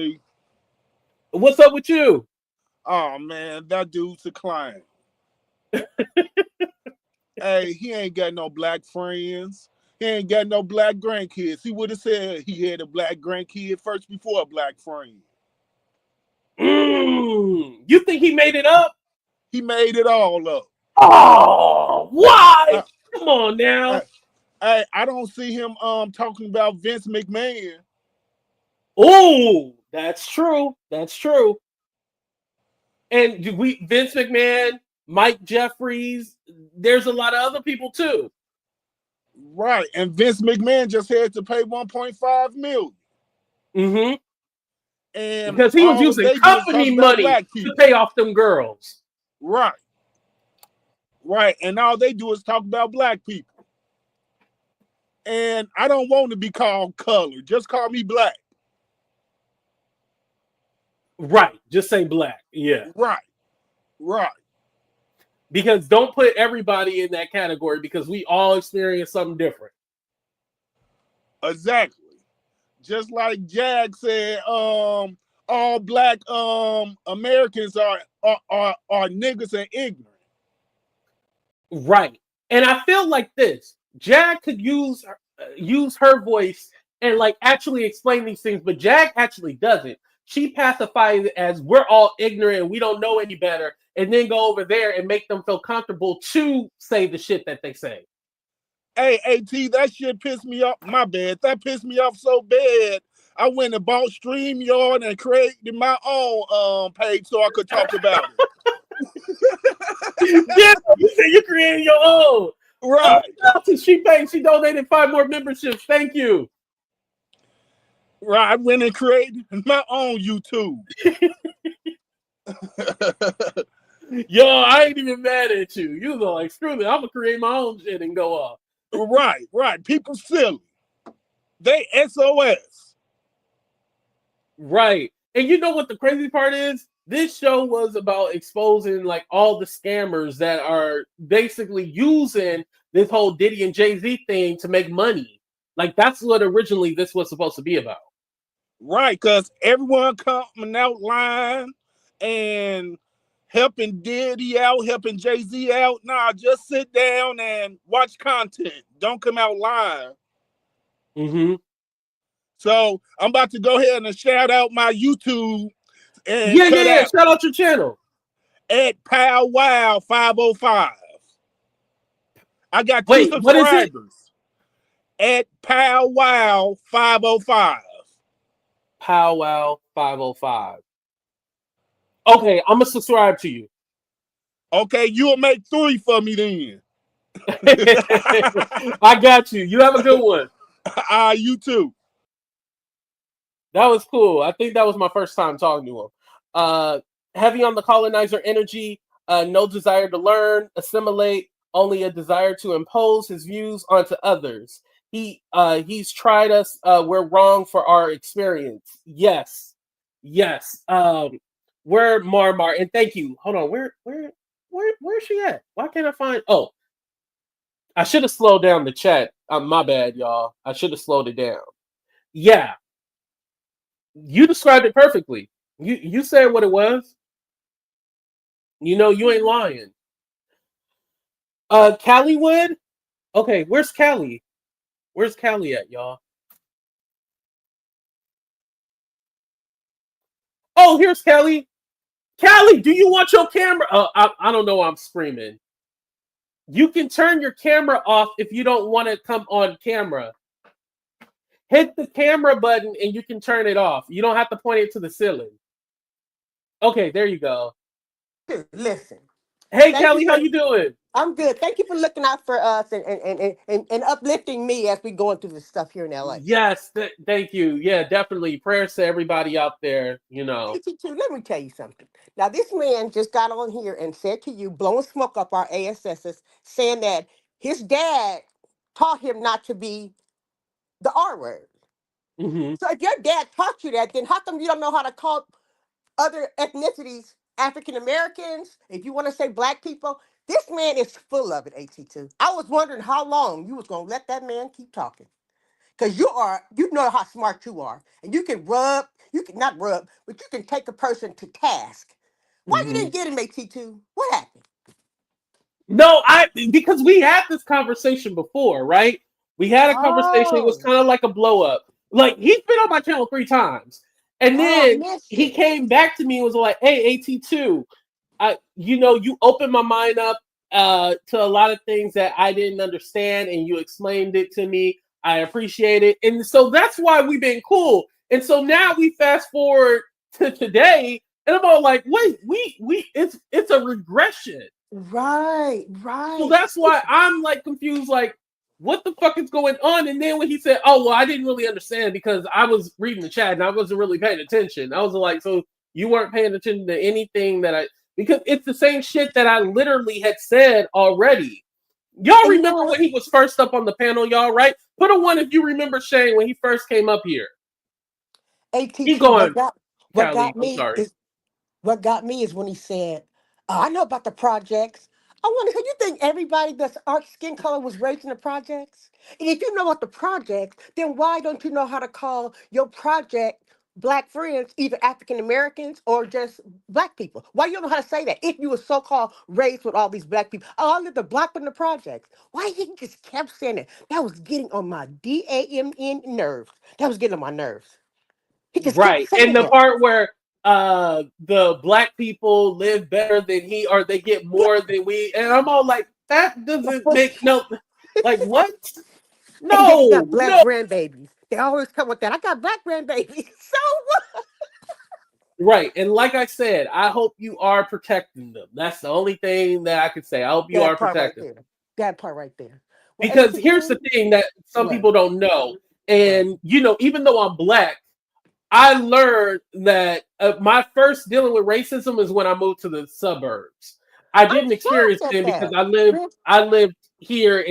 What's up with you? Oh, man, that dude's a client. Hey, he ain't got no black friends. He ain't got no black grandkids. He would have said he had a black grandkid first before a black friend. You think he made it up? He made it all up. Oh, why? Come on now. Hey, I don't see him talking about Vince McMahon. Oh, that's true. That's true. And Vince McMahon, Mike Jeffries, there's a lot of other people too. Right. And Vince McMahon just had to pay $1.5 million. Mm-hmm. And because he was using company money to pay off them girls. Right. Right. And all they do is talk about black people. And I don't want to be called colored. Just call me black. Right. Just say black. Yeah. Right. Right. Because don't put everybody in that category because we all experience something different. Exactly. Just like Jag said, all black Americans are niggas and ignorant. Right. And I feel like this. Jag could use her voice and like actually explain these things, but Jag actually doesn't. She pacifies it as we're all ignorant and we don't know any better, and then go over there and make them feel comfortable to say the shit that they say. Hey, AT, that shit pissed me off. My bad. That pissed me off so bad. I went and bought StreamYard and created my own page so I could talk about it. Yeah, you said you created your own. Right. She donated 5 more memberships. Thank you. Right. I went and created my own YouTube. Yo, I ain't even mad at you. You was like, screw me, I'm gonna create my own shit and go off. Right, right. People silly. They SOS. Right. And you know what the crazy part is? This show was about exposing like all the scammers that are basically using this whole Diddy and Jay-Z thing to make money. Like that's what originally this was supposed to be about. Right, because everyone coming out lying and helping Diddy out, helping Jay-Z out. Nah, just sit down and watch content. Don't come out live. Mm-hmm. So I'm about to go ahead and shout out my YouTube and Yeah. Shout out your channel. At Powwow 505. I got 2 subscribers. What is it? At Powwow 505. Powwow 505. Okay, I'm gonna subscribe to you. Okay, you'll make 3 for me then. I got you. You have a good one. You too. That was cool. I think that was my first time talking to him. Heavy on the colonizer energy, no desire to learn, assimilate, only a desire to impose his views onto others. He's tried us. We're wrong for our experience. Yes. We're Marmar, and thank you. Hold on, where's she at? Why can't I find? Oh, I should have slowed down the chat. My bad, y'all. I should have slowed it down. Yeah, you described it perfectly. You said what it was. You ain't lying. Calliewood. Okay, where's Callie? Where's Callie at, y'all? Oh, here's Callie. Callie, do you want your camera? I don't know why I'm screaming. You can turn your camera off if you don't want to come on camera. Hit the camera button and you can turn it off. You don't have to point it to the ceiling. Okay, there you go. Listen. Hey, Callie, how you doing? I'm good. Thank you for looking out for us and uplifting me as we going through this stuff here in LA. Yes, thank you. Yeah, definitely. Prayers to everybody out there, Let me tell you something. Now, this man just got on here and said to you, blowing smoke up our ASSs, saying that his dad taught him not to be the R word. Mm-hmm. So if your dad taught you that, then how come you don't know how to call other ethnicities African Americans? If you want to say black people, this man is full of it, AT2. I was wondering how long you was going to let that man keep talking. Because you know how smart you are. And you can not rub, but you can take a person to task. Why you didn't get him, AT2? What happened? No, because we had this conversation before, right? We had a conversation. It was kind of like a blow up. Like, he's been on my channel 3 times. And then he came back to me and was like, hey, AT2, you opened my mind up to a lot of things that I didn't understand, and you explained it to me. I appreciate it. And so that's why we've been cool. And so now we fast forward to today, and I'm all like, wait, it's a regression. Right. So that's why I'm like confused, like, what the fuck is going on? And then when he said, oh, well, I didn't really understand because I was reading the chat and I wasn't really paying attention. I was like, so you weren't paying attention to anything because it's the same shit that I literally had said already. Y'all remember when he was first up on the panel, y'all, right? Put a 1 if you remember Shane when he first came up here. Keep going. What got me is when he said, I know about the projects. I wonder, you think everybody that's our skin color was raised in the projects? And if you know what the projects, then why don't you know how to call your project black friends either African Americans or just black people? Why you don't know how to say that if you were so-called raised with all these black people? Oh, I lived the black in the projects. Why he just kept saying it? That was getting on my DAMN nerves. That was getting on my nerves. He just right. And the part where the black people live better than or they get more than we, and I'm all like, that doesn't make no, like, what? No, they got black grandbabies. They always come with that. I got black grandbabies. So what? Right. And like I said, I hope you are protecting them. That's the only thing that I could say. I hope you are protecting them. That part right there. Well, because here's the thing that some people don't know. And, even though I'm black, I learned that my first dealing with racism is when I moved to the suburbs. I didn't experience it because I lived here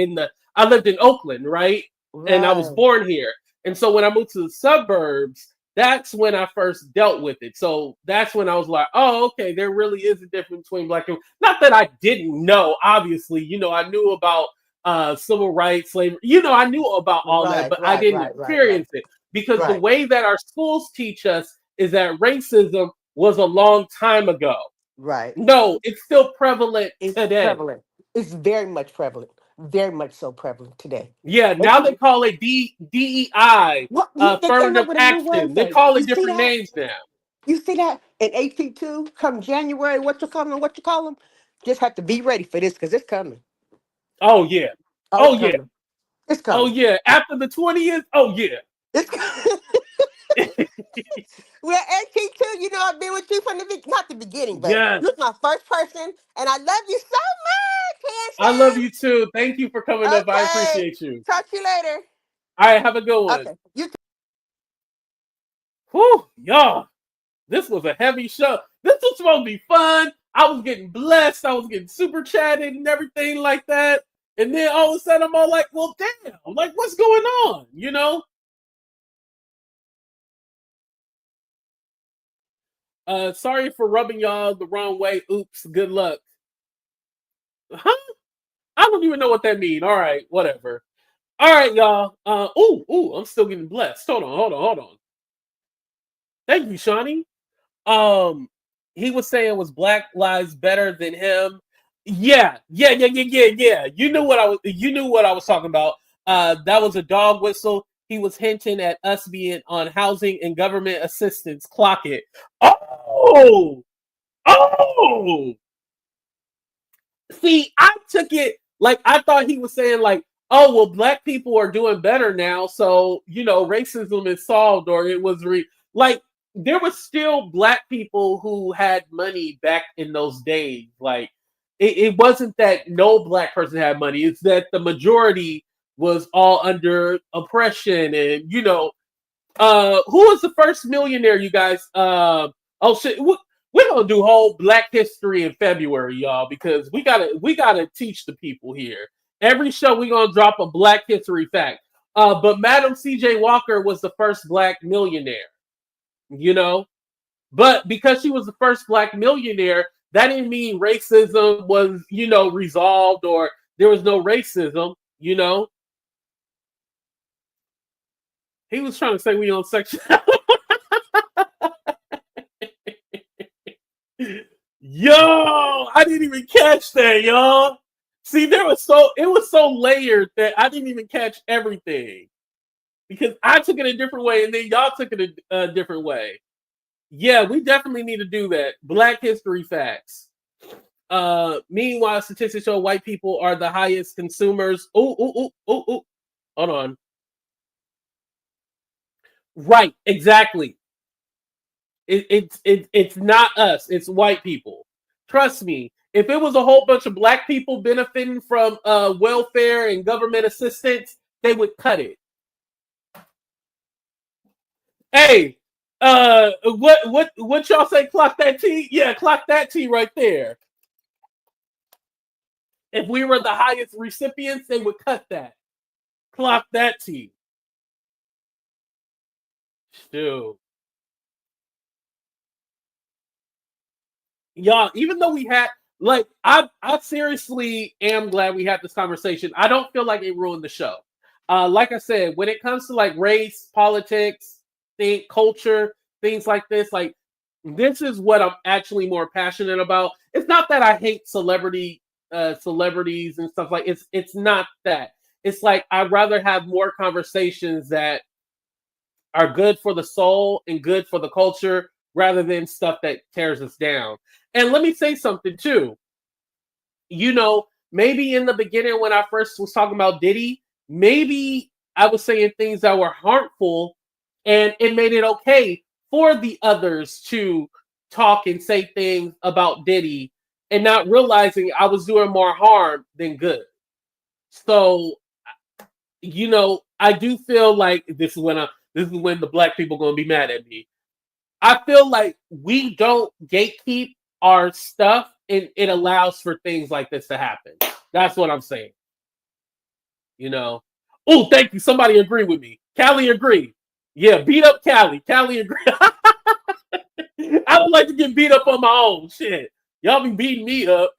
I lived in Oakland, right? And I was born here. And so when I moved to the suburbs, that's when I first dealt with it. So that's when I was like, oh, okay, there really is a difference between black and white. Not that I didn't know, obviously, I knew about civil rights, slavery, I knew about all that, but I didn't experience it because the way that our schools teach us is that racism was a long time ago. Right. No, it's still prevalent It's today. prevalent. It's very much prevalent. Very much so prevalent today. Yeah, now they call it DEI, What they came affirmative up with a new word action. They for it. call You it see different that? names now. You see that? In AP2, come January, what you call them? Just have to be ready for this because it's coming. Oh yeah. Oh, Oh it's yeah. coming. It's Oh coming. yeah. After the 20th, oh yeah. It's Well, AP2, you know, I've been with you from not the beginning, but Yes. you're my first person, and I love you so much, I love handsome. you too. Thank you for coming up. I Okay. appreciate you. Talk to you later. All right, have a good one. Okay. You too. Whew, y'all. This was a heavy show. This was supposed to be fun. I was getting blessed. I was getting super chatted and everything like that. And then all of a sudden I'm all like, well, damn, like what's going on? You know? Sorry for rubbing y'all the wrong way. Oops, good luck. Huh? I don't even know what that means. All right, whatever. All right, y'all. I'm still getting blessed. Hold on. Thank you, Shawnee. He was saying was Black Lives better than him. Yeah. You knew what I was talking about. That was a dog whistle. He was hinting at us being on housing and government assistance. Clock it. Oh. See, I took it like I thought he was saying like, oh well, black people are doing better now, so racism is solved, or it was like there was still black people who had money back in those days. Like it wasn't that no black person had money; it's that the majority was all under oppression, and who was the first millionaire? You guys, oh shit. We're gonna do whole Black History in February, y'all, because we gotta teach the people here. Every show we're gonna drop a Black History fact. But Madam C.J. Walker was the first Black millionaire, But because she was the first Black millionaire, that didn't mean racism was, resolved or there was no racism, He was trying to say we on section. Yo, I didn't even catch that, y'all. See, it was so layered that I didn't even catch everything because I took it a different way and then y'all took it a different way. Yeah, we definitely need to do that. Black history facts. Meanwhile, statistics show white people are the highest consumers. Hold on. Right, exactly. It's not us. It's white people. Trust me. If it was a whole bunch of black people benefiting from welfare and government assistance, they would cut it. Hey, what y'all say? Clock that T? Yeah, clock that T right there. If we were the highest recipients, they would cut that. Clock that T. Dude. Y'all, even though we had I seriously am glad we had this conversation. I don't feel like it ruined the show. Like I said, when it comes to like race, politics, culture, things like this, like this is what I'm actually more passionate about. It's not that I hate celebrities and stuff like it's not that. It's like I'd rather have more conversations that are good for the soul and good for the culture rather than stuff that tears us down. And let me say something too. Maybe in the beginning when I first was talking about Diddy, maybe I was saying things that were harmful and it made it okay for the others to talk and say things about Diddy and not realizing I was doing more harm than good. So, I do feel like this is when the black people are going to be mad at me. I feel like we don't gatekeep our stuff and it allows for things like this to happen. That's what I'm saying. Oh, thank you. Somebody agree with me. Callie agree. Yeah, beat up Callie. Callie agree. I would like to get beat up on my own. Shit. Y'all be beating me up.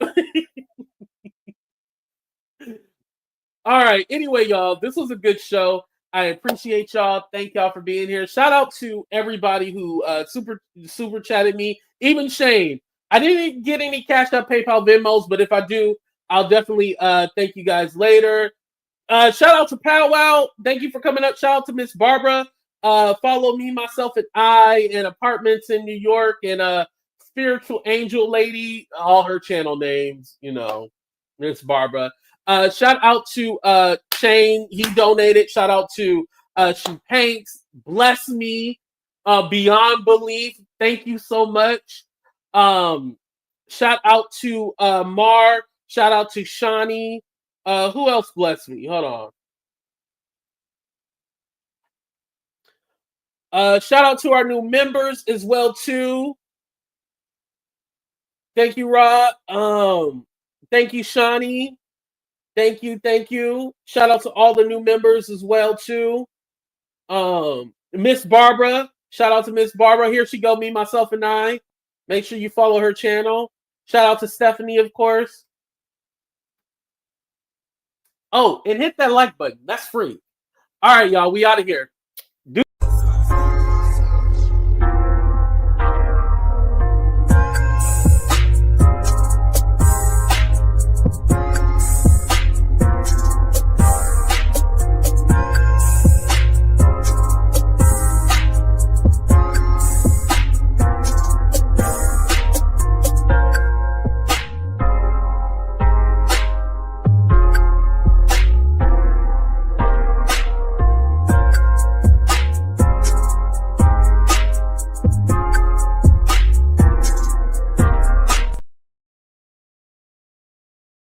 All right. Anyway, y'all, this was a good show. I appreciate y'all. Thank y'all for being here. Shout out to everybody who super chatted me. Even Shane. I didn't get any Cash App, PayPal, Venmos, but if I do, I'll definitely thank you guys later. Shout out to Powwow. Thank you for coming up. Shout out to Miss Barbara. Follow me, myself, and I in apartments in New York, and Spiritual Angel Lady, all her channel names, you know, Miss Barbara. Shout out to Shane. He donated. Shout out to She Paints. Bless Me. Beyond Belief. Thank you so much. Shout out to Mar. Shout out to Shawnee. Who else blessed me? Hold on. Shout out to our new members as well too. Thank you, Rod. Thank you, Shawnee. Thank you. Shout out to all the new members as well too. Miss Barbara. Shout out to Miss Barbara. Here she go, me, myself, and I. Make sure you follow her channel. Shout out to Stephanie, of course. Oh, and hit that like button. That's free. All right, y'all. We out of here.